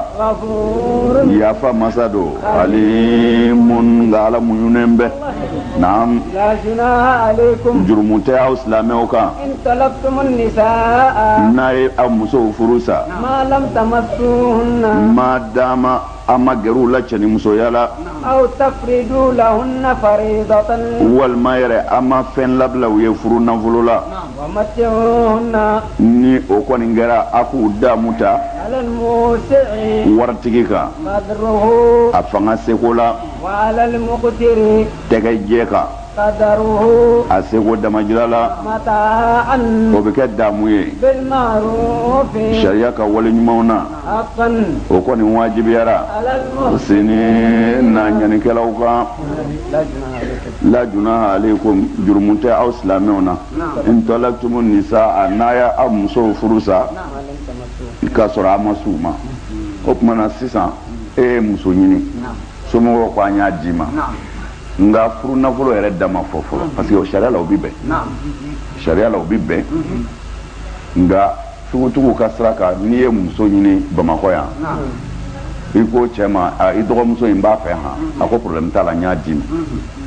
yafa masa don alimun nka ala muɲunen bɛ naam jurumu tɛ aw silamɛw kan n'a ye aw musow furu sa ma dama a ma gɛr'u la cɛnimusoya la walima yɛrɛ a ma fɛn labila u ye furu nafolo la ni o kɔni kɛra a k'u damu ta waritigi kan a fanga seko la tɛgɛjɛ kan a seko damajira la o bɛ kɛ damu ye sariya ka wale ɲumanw na o kɔni wajibiyara sini na ɲanikɛlaw kan la junaha alaykum jurumu tɛ aw silamɛw na in talaqtumu nisaa n'a y'a musow furu sa k'a sɔrɔ a ma s'u ma o tuma na sisan e ye muso ɲini somɔgɔw ko an y'a d'i ma nga furu nafolo yɛrɛ dama fɔ fɔlɔ parce que sariya la o bi bɛn sariya la o bi bɛn nga sugutugu ka sira kan n'i ye muso ɲini bamakɔ yan i ko cɛ ma i dɔgɔmuso in b'a fɛ han a ko problème t'a la n y'a d'i ma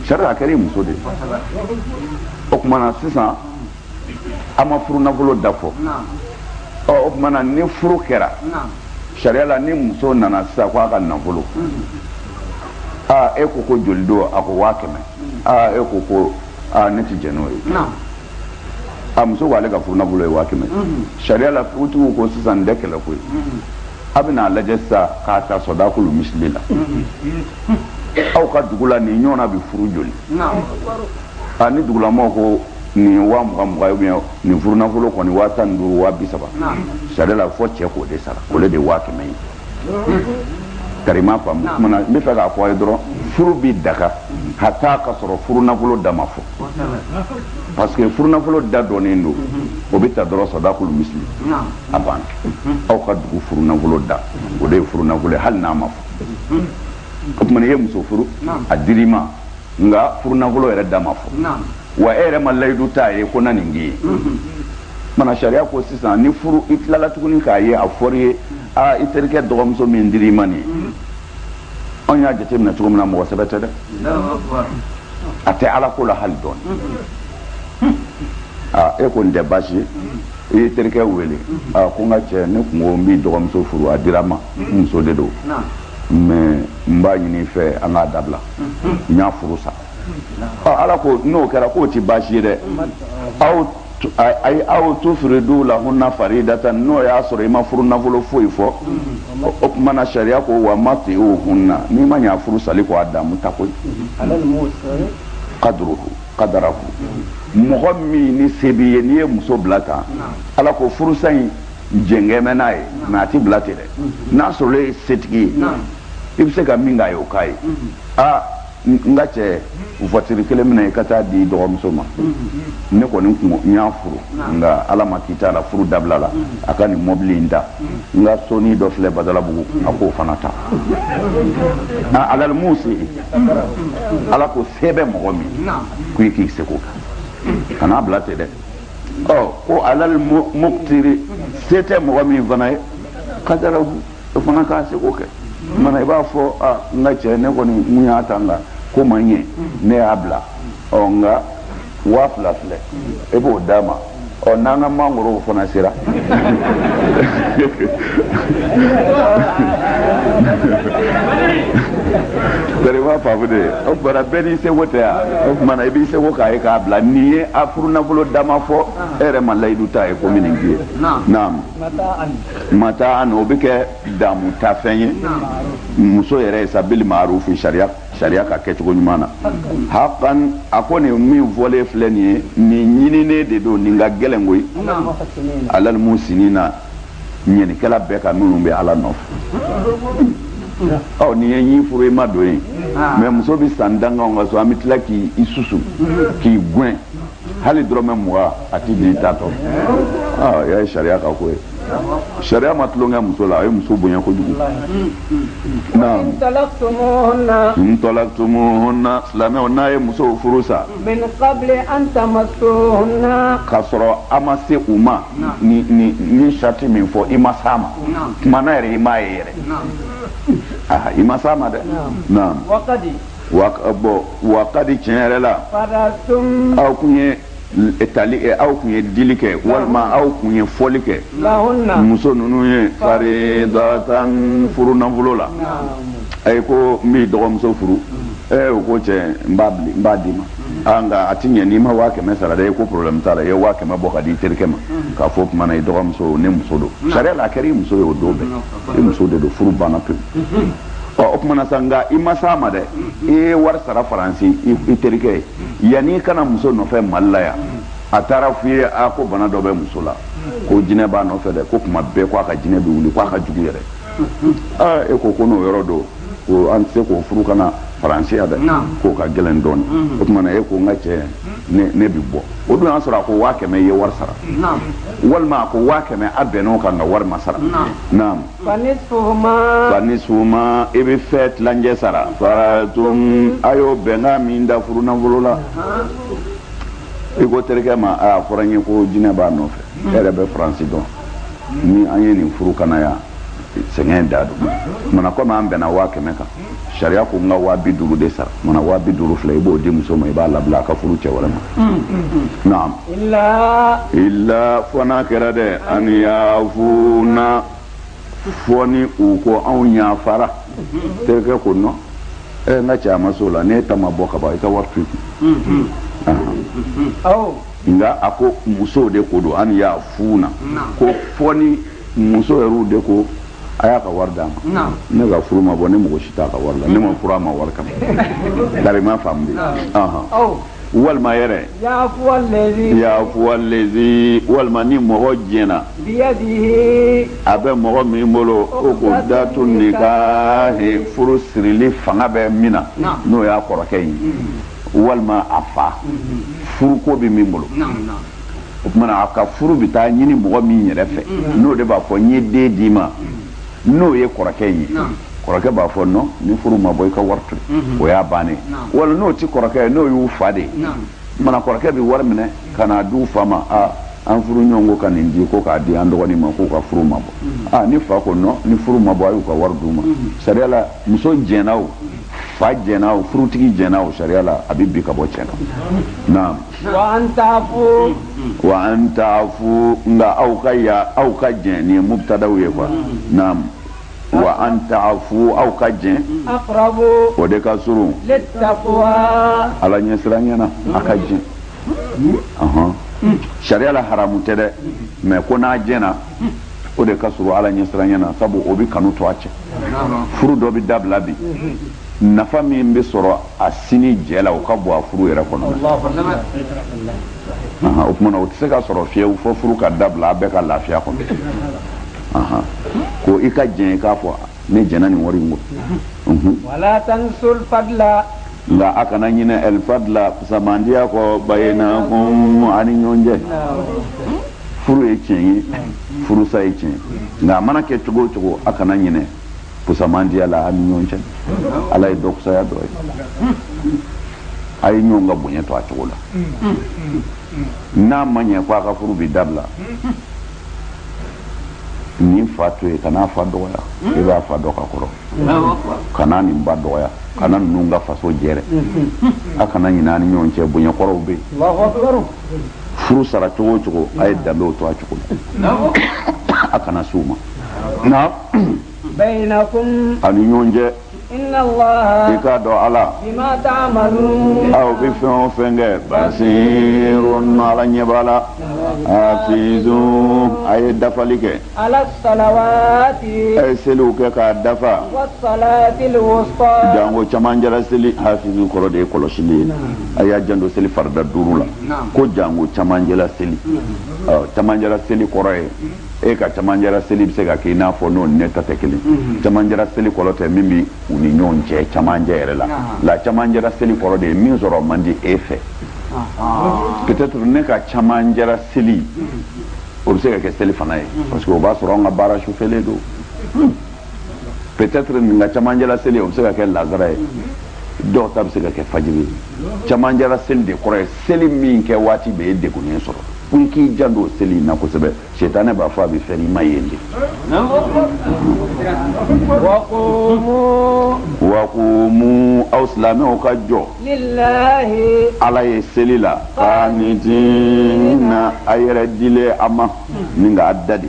sariya a kɛra i muso de o tuma na sisan a ma furu nafolo da fɔ o tuma na ni furu kɛra sariya la ni muso nana sisan ko a ka nafolo e ko joli don a ko 500 e ko ne ti jɛn n'o ye a muso ko ale ka furu nafolo ye 500 sariya la furutigiw ko sisan tɛ kɛlɛ ko ye a bɛna lajɛ sisan k'a ta sɔdakulu misili la aw ka dugu la nin ɲɔgɔnna bɛ furu joli ni dugulamɔgɔw ko nin 20,000 ubiyɛn nin furu nafolo kɔni 15,000 20,000 sariya la fɔ cɛ k'o de sara o de 500 ye karima faamu mana n bɛ fɛ k'a fɔ a ye dɔrɔn furu bi daga hatta ka sɔrɔ furu nafolo da ma fɔ parce que furu nafolo da dɔnnen don o bɛ ta dɔrɔn sɔdakulu misili a banna aw ka dugu furu nafolo da o de ye furu nafolo ye hali n'a ma fɔ o tuma i ye muso furu a dir'i ma nka furu nafolo yɛrɛ da ma fɔ wa e yɛrɛ ma layidu t'a ye ko na nin k'i ye mana sariya ko sisan ni furu i tilala tuguni k'a ye a fɔr'i ye i terikɛ dɔgɔmuso min dir'i ma nin anw y'a jateminɛ cogo min na mɔgɔ sɛbɛ tɛ dɛ a tɛ ala ko la hali dɔɔni e ko nin tɛ baasi ye i ye terikɛ wele ko n ka cɛ ne kun ko n b'i dɔgɔmuso furu a dira ma n muso de don mais n b'a ɲini i fɛ an k'a dabila n y'a furu sa ala ko n'o kɛra k'o ti baasi ye dɛ aw tufridu lahunna faridatan n'o y'a sɔrɔ i ma furu nafolo foyi fɔ o tuma na sariya ko wa mati'uhunna n'i ma ɲa furu sali ko a damu ta koyi qadarahu mɔgɔ min ni se b'i ye n'i ye muso bila tan ala ko furusa in jɛngɛmɛ n'a ye mais a ti bila ten dɛ n'a sɔrɔ e ye setigi ye i bɛ se ka min k'a ye o k'a ye n ka cɛ voiture kelen minɛ i ka taa di dɔgɔmuso ma ne kɔni kun n y'a furu nka ala ma k'i t'a la furu dabila la a ka nin mɔbili in ta n ka soni dɔ filɛ Badalabugu a k'o fana ta alalimusi ala ko se bɛ mɔgɔ min ko i k'i seko kɛ kana bila ten dɛ ko alal muqtiri se tɛ mɔgɔ min fana ye qadarahu o fana k'a seko kɛ mana i b'a fɔ n ka cɛ ne kɔni mun y'a ta nka ko man ɲɛ ne y'a bila nka 2000 filɛ e b'o d'a ma n'an ka mangoro fana sera dari ma faamu de o bara bɛɛ n'i seko tɛ yan o kumana i b'i seko k'a ye k'a bila n'i ye a furunafolo dama fɔ e yɛrɛ ma layidu ta ye ko min k'i ye naam mataan o bɛ kɛ damu ta fɛn ye muso yɛrɛ ye sa bil ma'ruf sariya ka kɛcogo ɲuman na haqqan a ko nin min fɔlen filɛ nin ye nin ɲininen de don nin ka gɛlɛn koyi alal musinina ɲɛnikɛla bɛɛ ka minnu bɛ ala nɔfɛ nin ye ɲin furu i ma don yen mais muso bɛ san danganw ka so an bɛ tila k'i susu k'i gɛn hali dɔrɔmɛ 20 a tɛ di i ta tɔ ya ye sariya ka ko ye sariya ma tulonkɛ muso la a ye muso bonya kojugu naam intalaktumuhunna silamɛw n'a ye musow furu sa min qabli an tamassuhunna k'a sɔrɔ a ma se u ma ni sharti min fɔ i ma s'a ma kumana yɛrɛ i m'a ye yɛrɛ i ma s'a ma dɛ naam wakadi tiɲɛ yɛrɛ la aw kun ye aw kun ye dili kɛ walima aw kun ye fɔli kɛ muso ninnu ye faridatan furu nafolo la ayi ko n b'i dɔgɔmuso furu o ko cɛ n b'a d'i ma nka a ti ɲɛ n'i ma 500 sara dɛ ko problème t'a la i ye 500 bɔ ka di i terikɛ ma k'a fɔ tuma na i dɔgɔmuso ne muso don sariya la a kɛra i muso ye o don bɛɛ i muso de don furu banna pewu o kumana sa nka i ma s'a ma dɛ i ye wari sara faransi i terikɛ ye yanni i kana muso nɔfɛ mali la yan a taara f'i ye ko bana dɔ bɛ muso la ko jinɛ b'a nɔfɛ dɛ ko kuma bɛɛ ko a ka jinɛ bɛ wuli ko a ka jugu yɛrɛ e ko n'o yɔrɔ don ko an tɛ se k'o furu kana faransiya dɛ k'o ka gɛlɛn dɔɔni o kumana e ko n ka cɛ ne bi bɔ o don y'a sɔrɔ a ko 500 i ye wari sara walima a ko 500 a bɛnn'o kan nka wari ma sara naam fanisuma i bɛ fɛn tilancɛ sara faratum a y'o bɛnkan min da furu nafolo la i ko terikɛ ma a fɔra n ye ko jinɛ b'a nɔfɛ e yɛrɛ bɛ faransi dɔn ni an ye nin furu kana yan sɛgɛn da don mana komi an bɛnna 500 kan sariya ko n ka 250 de sara mana 250 filɛ i b'o di muso ma i b'a labila a ka furu cɛ wɛrɛ ma naam illa fɔ n'a kɛra dɛ an yafuna fɔ ni u ko anw yafara terikɛ ko non n ka cɛ a ma s'o la n'e ta ma bɔ ka ban i ka wari to yen nka a ko musow de ko don an yafuna ko fɔ ni muso yɛrɛw de ko a y'a ka wari d'a ma ne ka furu ma bɔ ne mɔgɔ si t'a ka wari la ne ma furu a ma wari kama dari ma faamu de walima yɛrɛ yafuwalezi walima ni mɔgɔ jɛna a bɛ mɔgɔ min bolo o ko datu nikahi furu sirili fanga bɛ min na n'o y'a kɔrɔkɛ ye walima a fa furuko bɛ min bolo o kumana a ka furu bɛ taa ɲini mɔgɔ min yɛrɛ fɛ n'o de b'a fɔ n ye den d'i ma n'o ye kɔrɔkɛ ye kɔrɔkɛ b'a fɔ non ni furu ma bɔ i ka wari to o y'a bannen wala n'o ti kɔrɔkɛ ye n'o y'u fa de ye mana kɔrɔkɛ bɛ wari minɛ ka n'a d'u fa ma an furu ɲɔgɔn ko ka nin di ko k'a di an dɔgɔnin ma k'u ka furu ma bɔ ni fa ko non ni furu ma bɔ a y'u ka wari d'u ma sariya la muso jɛnna o fa jɛnna o furutigi jɛnna o sariya la a bɛ bi ka bɔ cɛ kan naam wa an ta'fu nka aw ka jɛn nin ye mubtadaw ye quoi naam wa an ta'fu aw ka jɛn aqrabu o de ka surun littaqwa ala ɲɛsiranya na a ka jɛn sariya la haramu tɛ dɛ mais ko n'a jɛnna o de ka surun ala ɲɛsiranya na sabu o bɛ kanu to a cɛ furu dɔ bɛ dabila bi nafa min bɛ sɔrɔ a sini jɛ la o ka bɔ a furu yɛrɛ kɔnɔ o kumana o tɛ se ka sɔrɔ fiyewu fo furu ka dabila a bɛɛ ka lafiya kɔnɔ ko i ka jɛn i k'a fɔ ne jɛnna nin wari in kɔ wala tansul fadla nka a kana ɲinɛ el fadla samandiya kɔ bayinakum ani ɲɔgɔn cɛ furu ye tiɲɛ ye furusa ye tiɲɛ nka a mana kɛ cogo o cogo a kana ɲinɛ pusamandiya la ani ɲɔgɔn cɛ ala ye dɔ kusaya dɔ ye ay ñonga bonya to a cogo la n'a ma ɲɛ ko a ka furu bi dabila ni fa to ye kana fa dɔgɔya i b'a fa dɔ ka kɔrɔ kana nin ba dɔgɔya kana ninnu ka faso jɛrɛ a kana ɲinɛ ni ɲɔgɔn cɛ bonya kɔrɔw bɛ yen furu sara cogo o cogo a ye danbew to a cogo la a kana s'u ma na ani ɲɔgɔn cɛ i k'a dɔn ala aw bɛ fɛn o fɛn kɛ basirun ala ɲɛ b'a la hafizu a ye dafali kɛ a ye seliw kɛ k'a dafa jango caman jɛra seli hafizu kɔrɔ de ye kɔlɔsili ye a y'a janto seli farida 5 la ko jango caman jɛra seli caman jɛra seli kɔrɔ ye e ka caman jɛra seli bɛ se ka kɛ i n'a fɔ n'o ne ta tɛ kelen caman jɛra seli kɔrɔ tɛ min bɛ u ni ɲɔgɔn cɛ camancɛ yɛrɛ la caman jɛra seli kɔrɔ de ye min sɔrɔ man di e fɛ peut-être ne ka caman jɛra seli o bɛ se ka kɛ seli fana ye parce que o b'a sɔrɔ an ka baara sufɛlen don peut-être nin ka caman jɛra seli o bɛ se ka kɛ lazara ye dɔw ta bɛ se ka kɛ fajiri ye caman jɛra seli de kɔrɔ ye seli min kɛ waati bɛɛ ye degunnen sɔrɔ ko i k'i janto o seli in na kosɛbɛ sitana b'a fɔ a bɛ fɛn i ma yen de waqumu aw silamɛw ka jɔ ala ye seli la qanitina a yɛrɛ dilen a ma ni k'a dadi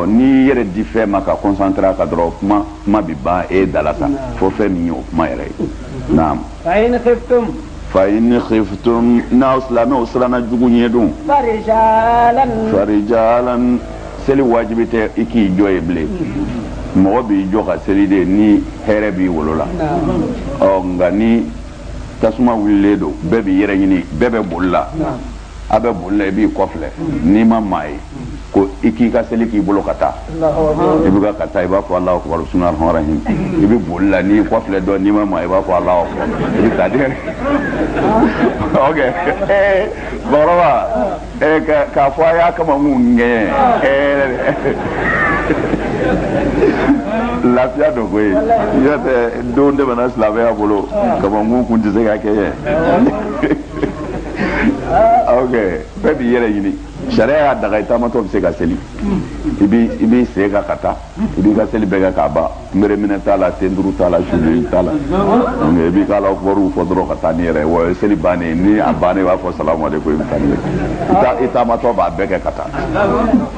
n'i yɛrɛ di fɛn ma ka concentrer a kan dɔrɔn kuma bɛ ban e dala sa fo fɛn min ye o kuma yɛrɛ ye naam فإن خفتم ناو سلامه وسلامه جوجو يدون فرجالا سلي واجبته إكي جوي بلي مو بي جوكا سلي دي ني هربي ولولا أو غني تسمع وليدو بيبي يريني بيبي بولا أبي بولا بي كوفله نيما ماي ko iki ka seli k'i bolo ka taa i bɛ ka taa i b'a fɔ Alahu akbar bismillahir rahmanir rahim i bɛ boli la n'i kɔfilɛ dɔn n'i ma ma i b'a fɔ Alahu akbar i bɛ taa dɛ ok bakɔrɔba k'a fɔ a y'a kama mun ŋɛɲɛ lafiya dɔ koyi n'o tɛ don tɛmɛna silamɛya bolo kamankun kun tɛ se ka kɛ ye ok bɛɛ b'i yɛrɛ ɲini sariya y'a daga i taamatɔ bɛ se ka seli i b'i sen kan ka taa i b'i ka seli bɛɛ kɛ k'a ban nbɛrɛminɛ t'a la sen duuru t'a la sulen t'a la donc i b'i ka Alahu akbaru fɔ dɔrɔn ka taa ni yɛrɛ ye wa o ye seli bannen ni a banna i b'a fɔ salamu aleykum i bɛ taa ni yɛrɛ i taamatɔ b'a bɛɛ kɛ ka taa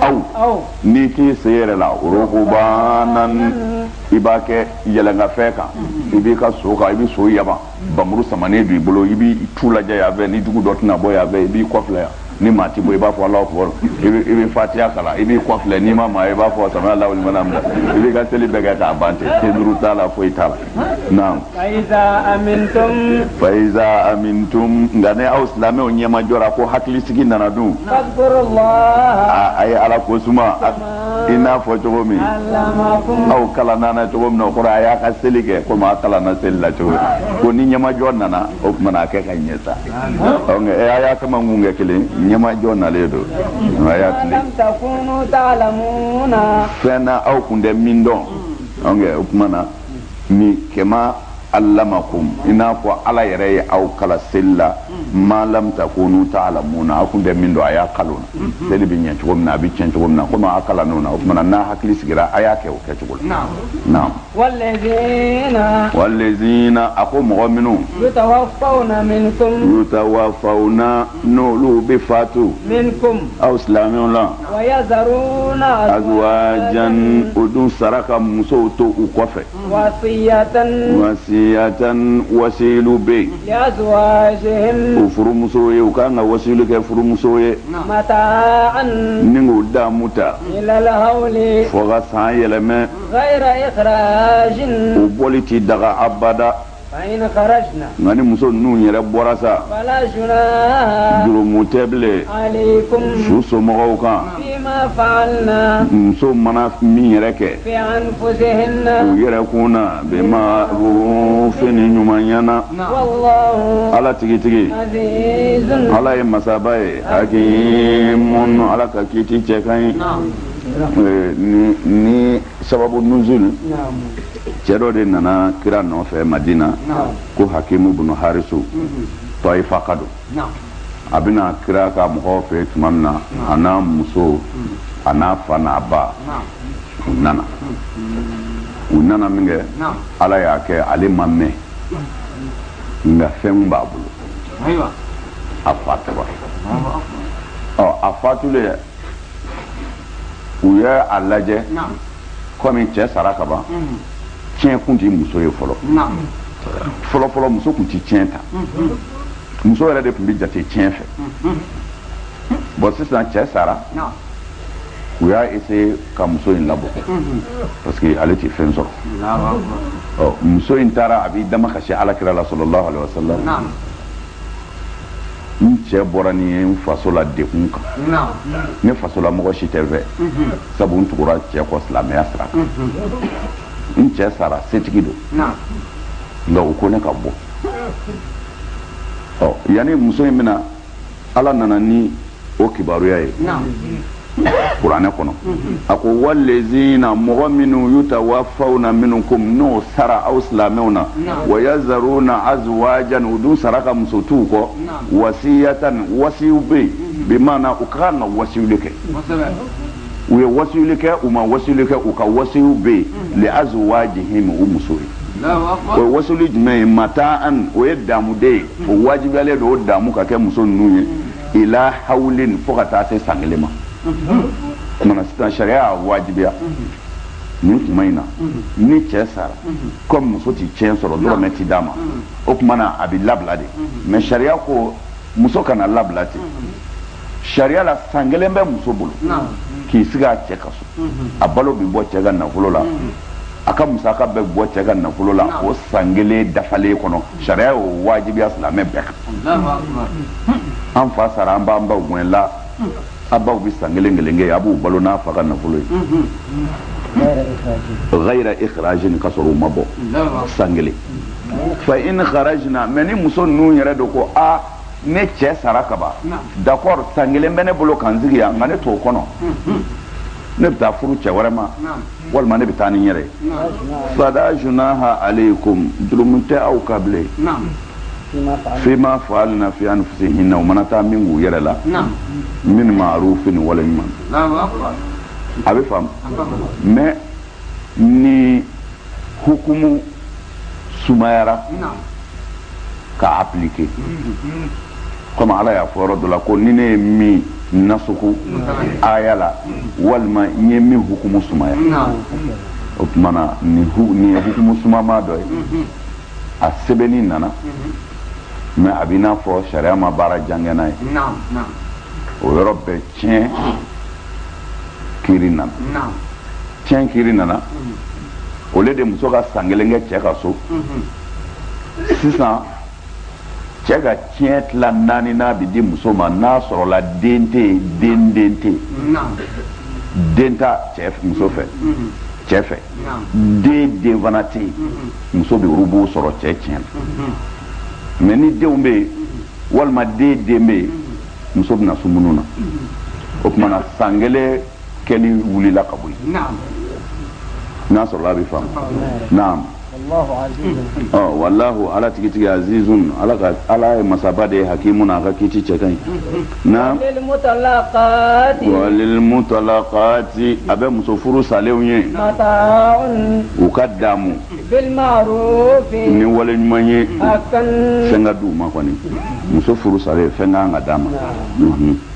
aw n'i k'i sen yɛrɛ la rukubanan i b'a kɛ yɛlɛnkafɛn kan i b'i ka so kan i bɛ so yaba bamuru samanen don i bolo i b'i tu lajɛ yan fɛ ni dugu dɔ tɛna bɔ yan fɛ i b'i kɔfilɛ yan ni maa ti bɔ i b'a fɔ Alahu akbar i bɛ fatiha kalan i b'i kɔfilɛ n'i ma maa i b'a fɔ sami Allahu liman hamida i b'i ka seli bɛɛ kɛ k'a ban ten sen duuru t'a la foyi t'a la naam fa iza amintum nka ne aw silamɛw ɲɛmajɔra ko hakilisigi nana dun a ye ala ko suma i n'a fɔ cogo min aw kalanna na cogo min na o kɔrɔ a y'a ka seli kɛ komi a kalanna seli la cogo min ko ni ɲɛmajɔ nana o tuma na a kɛ ka ɲɛ sa a y'a kama mun kɛ kelen ɲɛmajɔ nalen don a y'a tile fɛn na aw kun tɛ min dɔn o tuma na ni kɛma allamakum i n'a fɔ ala yɛrɛ ye aw kala seli la ma lam takunu ta'lamuna aw kun tɛ min dɔn a y'a kalo na seli bɛ ɲɛ cogo min na a bɛ tiɲɛ cogo min na komi a kala n'o na o tuma na n'a hakili sigira a y'a kɛ o kɛcogo la naam wallazina a ko mɔgɔ minnu yutawaffawna n'olu bɛ fatu aw silamɛw la azwajan o dun sara ka musow to u kɔfɛ wasiyatan wasilu be o furumuso ye u kan ka wasilu kɛ furumuso ye ni k'o damu ta fo ka san yɛlɛmɛ o bɔli ti daga abada nka ni muso ninnu yɛrɛ bɔra sa jurumu tɛ bilen su somɔgɔw kan muso mana min yɛrɛ kɛ u yɛrɛ kun na bima'rufin ɲumanya na ala tigitigi ala ye masaba ye hakimun ala ka kiiti cɛ ka ɲi ni sababu nuzul cɛ dɔ de nana kira nɔfɛ Madina ko Hakimu ibn Harisu Taifa ka don a bɛna kira ka mɔgɔw fɛ tuma min na a n'a muso a n'a fa n'a ba u nana min kɛ Ala y'a kɛ ale ma mɛn nka fɛn b'a bolo a fatura a fatulen u ye a lajɛ komi cɛ sara ka ban tiɲɛ kun tɛ muso ye fɔlɔ fɔlɔ muso kun tɛ tiɲɛ ta muso yɛrɛ de tun bɛ jate tiɲɛ fɛ bon sisan cɛ sara u y'a essayer ka muso in labɔ parce que ale tɛ fɛn sɔrɔ muso in taara a b'i dama kasi Alakira la sallallahu alaihi wasallam n cɛ bɔra ni ye n faso la dekun kan ne faso la mɔgɔ si tɛ fɛ sabu n tugura cɛ kɔ silamɛya sira kan n cɛ sara setigi don nka u ko ne ka bɔ yanni muso in bɛna Ala nana ni o kibaruya ye kuranɛ kɔnɔ a ko walezina mɔgɔ minnu yutawaffawna minkum n'o sara aw silamɛw na wa yazaruna azwajan u dun sara ka muso t'u kɔ wasiyatan wasiyu bɛ yen bi maana u ka kan ka wasiyuli kɛ u ye wasiyuli kɛ u ma wasiyuli kɛ u ka wasiyu bɛ yen li azwajihim u muso ye o ye wasiyuli jumɛn ye mataan o ye daamuden ye o wajibiyalen don o daamu ka kɛ muso ninnu ye ila hawlin fo ka taa se san 1 ma mana sisan sariya y'a wajibiya nin kuma in na ni cɛ sara comme muso tɛ tiɲɛ sɔrɔ dɔrɔmɛ tɛ d'a ma o tuma na a bɛ labila de mais sariya ko muso kana labila ten sariya la san 1 bɛ muso bolo k'i sigi a cɛ ka so a balo bɛ bɔ cɛ ka nafolo la a ka musaka bɛ bɔ cɛ ka nafolo la o san 1 dafalen kɔnɔ sariya y'o wajibiya silamɛ bɛɛ kan an fa sara an b'an baw gɛn la a baw bɛ san 1 kɛ a b'u balo n'a fa ka nafolo ye ghayra ikhrajin ka sɔrɔ u ma bɔ san 1 fa in kharajna mais ni muso ninnu yɛrɛ de ko ne cɛ sara ka ban d'accord san 1 bɛ ne bolo kan sigi yan nka ne t'o kɔnɔ ne bɛ taa furu cɛ wɛrɛ ma walima ne bɛ taa ni n yɛrɛ ye fala junaha alaykum jurumu tɛ aw ka bilen fima fa'alna fi anfusihinna u mana taa min k'u yɛrɛ la min ma'rufin wala ɲuman a bɛ faamu mais ni hukumu sumayara ka appliquer comme Ala y'a fɔ yɔrɔ dɔ la ko ni ne ye min nasuku aya la walima n ye min hukumu sumaya o tuma na nin ye hukumu sumama dɔ ye a sɛbɛnni nana mais a b'i n'a fɔ sariya ma baara jangɛ n'a ye o yɔrɔ bɛɛ tiɲɛ kiri nana tiɲɛ kiri nana au lieu de muso ka san 1 kɛ cɛ ka so sisan cɛ ka tiɲɛ tila 4 n'a bɛ di muso ma n'a sɔrɔla den tɛ yen den tɛ yen den ta muso fɛ cɛ fɛ den fana tɛ yen muso bɛ olu b'o sɔrɔ cɛ tiɲɛ mais ni denw bɛ yen walima den bɛ yen muso bɛna sumunu na o tuma na san 1 kɛli wulila ka bɔ yen n'a sɔrɔla a bɛ faamu naam wallahu ala tigitigi azizun ala ye masaba de ye hakimun a ka kiti cɛ ka ɲi naam walil mutalaqati a bɛ muso furu salenw ye u ka damu ni wale ɲuman ye fɛn ka d'u ma kɔni muso furu salen fɛn ka kan ka d'a ma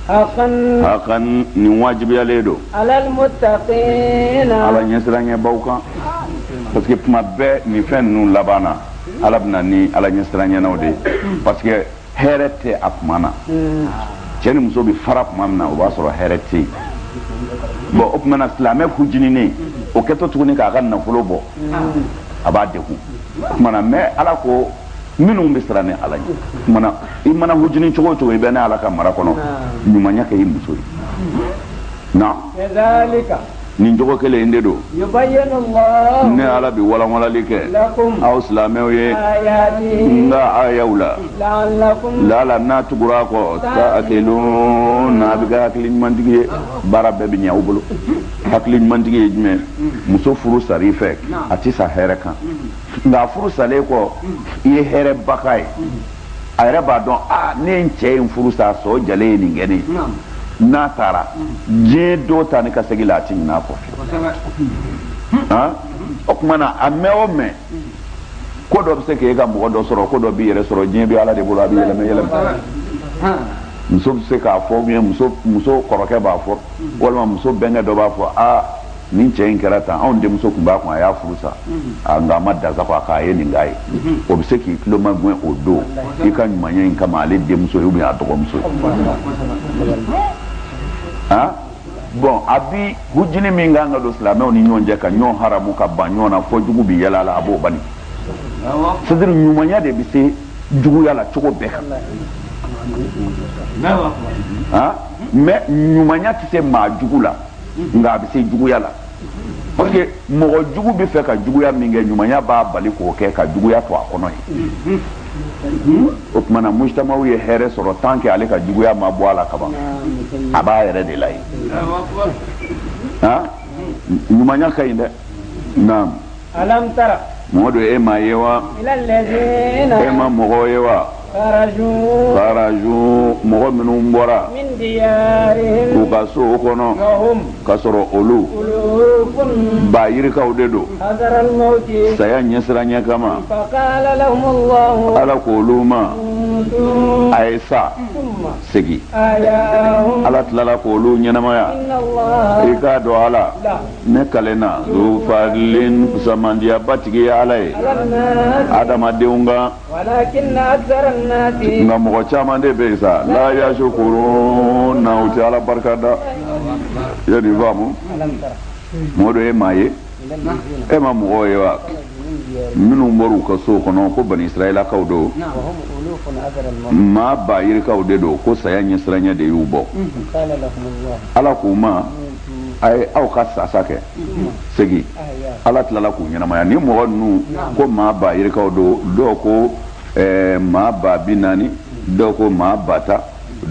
hakan nin wajibiyalen don ala ɲɛsiranɲɛbaw kan parce que tuma bɛɛ nin fɛn ninnu laban na ala bɛna ni ala ɲɛsiranɲɛnaw de ye parce que hɛrɛ tɛ a tuma na cɛ ni muso bɛ fara tuma min na o b'a sɔrɔ hɛrɛ tɛ yen bon o tuma na silamɛ fujininen o kɛtɔ tuguni k'a ka nafolo bɔ a b'a degun o tuma na mais ala ko minnu bɛ siran ni ala ye o tuma na i mana hujini cogo o cogo i bɛ ne ala ka mara kɔnɔ ɲumanya kɛ i muso ye na nin jogo kelen inde do yubayyinu Allah ne ala bi wala wala like lakum aw islamew ye ayati nga ayawla la'allakum la na tugura ko ta akilun na biga aklin mandigi barabe bi nyaw bulu aklin mandigi jme muso furu sarife ati sa here kan nga furu sale ko ye here bakay ayre ba don ne nche furu sa so jale ni ngeni na tara je do ta ni ka segila tin na ko o kuma na ame ko do be se ke ga mo do soro ko do bi yere soro je bi ala de bulu abi yele muso se ka fo mi muso koroke ba fo wala muso benga do ba fo nin cɛ in kɛra tan anw denmuso kun b'a kun a y'a furusa nga ma dasa ko a k'a ye nin k'a ye o bɛ se k'i tulo ma gɛn o don i ka ɲumanya in kama ale denmuso ye a dɔgɔmuso ye bon a bi hujini min kan ka don silamɛw ni ɲɔgɔn cɛ ka ɲɔgɔn haramu ka ban ɲɔgɔn na fo jugu bi yɛlɛ a la a b'o bani c'est-à-dire ɲumanya de bɛ se juguya la cogo bɛɛ kan mais ɲumanya tɛ se maa jugu la nga a bɛ se juguya la parce que mɔgɔ jugu bɛ fɛ ka juguya min kɛ ɲumanya b'a bali k'o kɛ ka juguya to a kɔnɔ ye o tuma na mujtamaw ye hɛrɛ sɔrɔ tant que ale ka juguya ma bɔ a la kaban a b'a yɛrɛ de la yen ɲumanya ka ɲi dɛ naam alam tara mɔgɔ do e ma ye wa e ma mɔgɔ ye wa kharaju mɔgɔ minnu bɔra u ka sow kɔnɔ ka sɔrɔ olu ba yirikaw de don saya ɲɛsiranya kama ala k'olu ma a ye sa segi ala tilala k'olu ɲɛnamaya i k'a dɔn ala ne kalenna du fadlin kusamandiya batigi ye ala ye adamadenw kan nga mɔgɔ caman de bɛ yen sa la yashkurun na u tɛ ala barika da yadi faamu mɔgɔ dɔ ye maa ye e ma mɔgɔ ye wa minnu bɔra u ka so kɔnɔ ko bani israɛlakaw don maa ba yirikaw de don ko saya ɲɛsiranya de y'u bɔ ala k'u ma a ye aw ka sasa kɛ segi ala tilala k'u ɲɛnamaya ni mɔgɔ ninnu ko maa ba yirikaw don dɔw ko maa ba 40 dɔw ko maa ba 10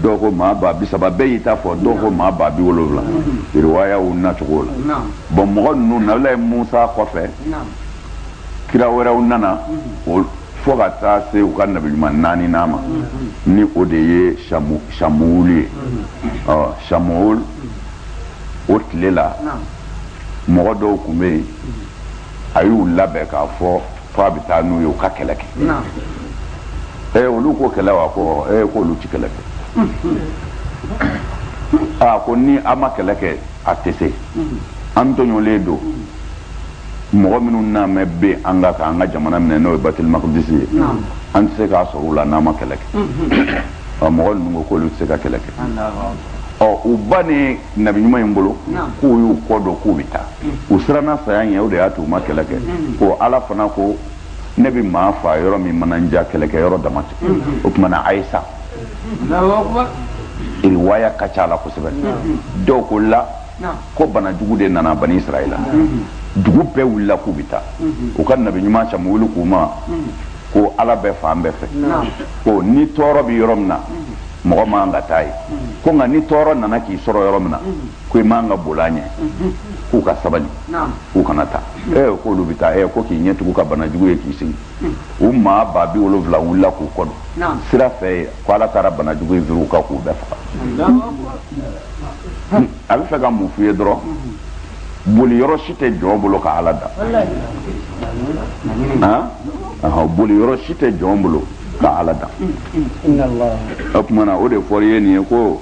dɔw ko maa ba 30 bɛɛ y'i ta fɔ dɔw ko maa ba 70 riwayaw nacogo la bon mɔgɔ ninnu nabila ye Musa kɔfɛ kira wɛrɛw nana fo ka taa se u ka nabiɲuman 4 n'a ma ni o de ye Shamuul ye Shamuul o tile la mɔgɔ dɔw tun bɛ yen a y'u labɛn k'a fɔ f'a bɛ taa n'u ye u ka kɛlɛ kɛ olu ko kɛlɛ wa ko k'olu ti kɛlɛ kɛ ko ni a ma kɛlɛ kɛ a tɛ se an tɔɲɔlen don mɔgɔ minnu naamɛ bɛ an ka kan an ka jamana minɛ n'o ye Batul Maqdis ye an tɛ se k'a sɔrɔ u la n'an ma kɛlɛ kɛ mɔgɔ ninnu ko k'olu tɛ se ka kɛlɛ kɛ u ba ni nabi ɲuman in bolo k'u y'u kɔ dɔn k'u bɛ taa u siranna saya ɲɛ o de y'a to u ma kɛlɛ kɛ ko ala fana ko ne bɛ maa fa yɔrɔ min mana n ja kɛlɛkɛ yɔrɔ dama tɛ o tuma na a ye sa riwaya ka ca la kosɛbɛ dɔw ko la ko bana jugu de nana bani Israɛl dugu bɛɛ wulila k'u bɛ taa u ka nabi ɲuman Samuel k'u ma ko ala bɛ fan bɛɛ fɛ ko ni tɔɔrɔ bɛ yɔrɔ min na mɔgɔ man ka taa yen ko nka ni tɔɔrɔ nana k'i sɔrɔ yɔrɔ min na ko i man ka boli a ɲɛ k'u ka sabali k'u kana taa k'olu bɛ taa ko k'i ɲɛ tugu ka bana jugu ye k'i sigi u maa ba 70 wulila k'u kɔ don sira fɛ ko ala taara bana jugu in viriw kan k'u bɛɛ faga a bɛ fɛ ka mun f'i ye dɔrɔn boli yɔrɔ si tɛ jɔn bolo ka ala da boli yɔrɔ si tɛ jɔn bolo ka ala da o tuma na o de fɔra ye nin ye ko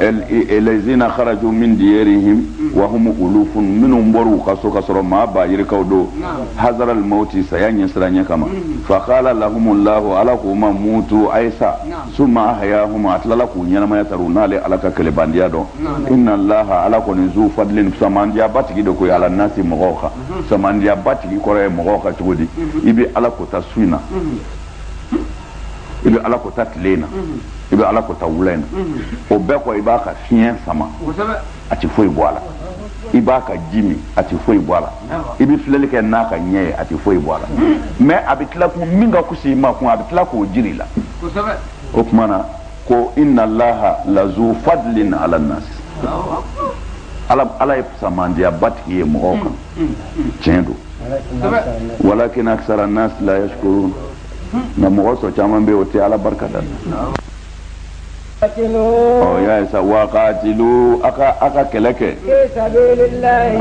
elezina kharaju min diyarihim wa hum ulufun minhum baru kaso kasoro ma ba yirikaw do hazara al mauti saya ɲɛsiranya kama fa qala lahum allah ala ko ma mutu aisa summa ahyahum atlala ku ɲɛnamaya taru n'ale ala ka kɛlɛbandiya dɔn inna allah ala ko ni zu fadlin samandiya batigi de ko ala nasi mɔgɔw kan samandiya batigi kɔrɔ ye mɔgɔw ka cogo di i bɛ ala ko ta su in na i bɛ ala ko ta tile na i bɛ ala ko ta wula in na o bɛɛ kɔ i b'a ka fiɲɛ sama a tɛ foyi bɔ a la i b'a ka ji min a tɛ foyi bɔ a la i bɛ filɛli kɛ n'a ka ɲɛ ye a tɛ foyi bɔ a la mais a bɛ tila kun min ka kusi i ma kun a bɛ tila k'o jiri la o tuma na ko inna allaha lazu fadlin ala nas ala ye samandiyaba tigi ye mɔgɔw kan tiɲɛ don walakin aksara nas la yashkurun nka mɔgɔ sɔ caman bɛ yen o tɛ ala barika da ya sa waqatilu aka kɛlɛ kɛ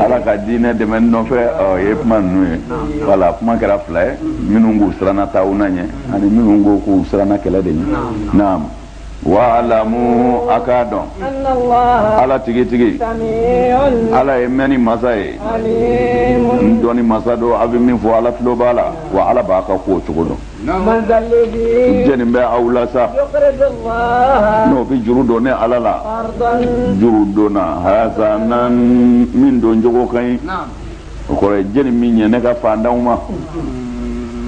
ala ka diinɛ dɛmɛ nɔfɛ ye kuma ninnu ye wala kuma kɛra fila ye minnu k'u siranna taawuna ɲɛ ani minnu ko k'u siranna kɛlɛ de ɲɛ naam wa'lamu aka dɔn ala tigi ala ye mɛnni masa ye n dɔnni masa don a bɛ min fɔ ala tulo b'a la wa ala b'a ka kow cogo dɔn jɛni bɛ aw la sa n'o bɛ juru don ne ala la juru donna hasanan min don jogo ka ɲi o kɔrɔ ye jɛni min ɲɛ ne ka fantanw ma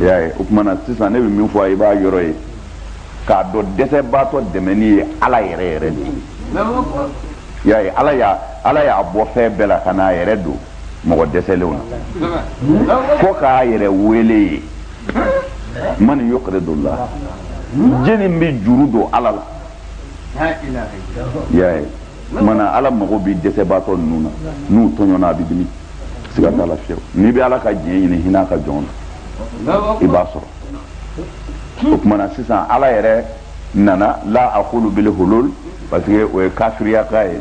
y'a ye o tuma na sisan ne bɛ min fɔ a ye i b'a yɔrɔ ye k'a dɔn dɛsɛbaatɔ dɛmɛni ye ala yɛrɛ yɛrɛ de y'a ye ala y'a bɔ fɛn bɛɛ la ka n'a yɛrɛ don mɔgɔ dɛsɛlenw na fo k'a yɛrɛ wele ye man yuqridullah jeni bɛ juru don ala la y'a ye mana ala mago bɛ dɛsɛbaatɔ ninnu na n'u tɔɲɔna a bɛ dimi siga t'a la fiyewu n'i bɛ ala ka diɲɛ ɲini hinɛ a ka jɔn na i b'a sɔrɔ o tuma na sisan ala yɛrɛ nana la aqulu bil hulul parce que o ye kafiriya ka ye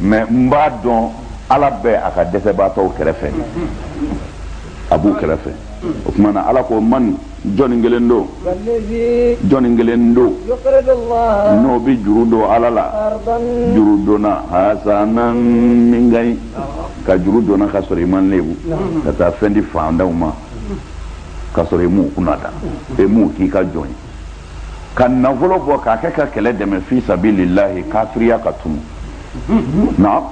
mais n b'a dɔn ala bɛ a ka dɛsɛbaatɔw kɛrɛfɛ a b'u kɛrɛfɛ o tuma na ala ko man jɔnni kelen don n'o bɛ juru don ala la juru donna hasanan min ka ɲi ka juru donna ka sɔrɔ i ma lebu ka taa fɛn di fantanw ma ka sɔrɔ i m'u kunna da i m'u k'i ka jɔn ye ka nafolo bɔ k'a kɛ ka kɛlɛ dɛmɛ fi sabilillahi kafiriya ka tunu na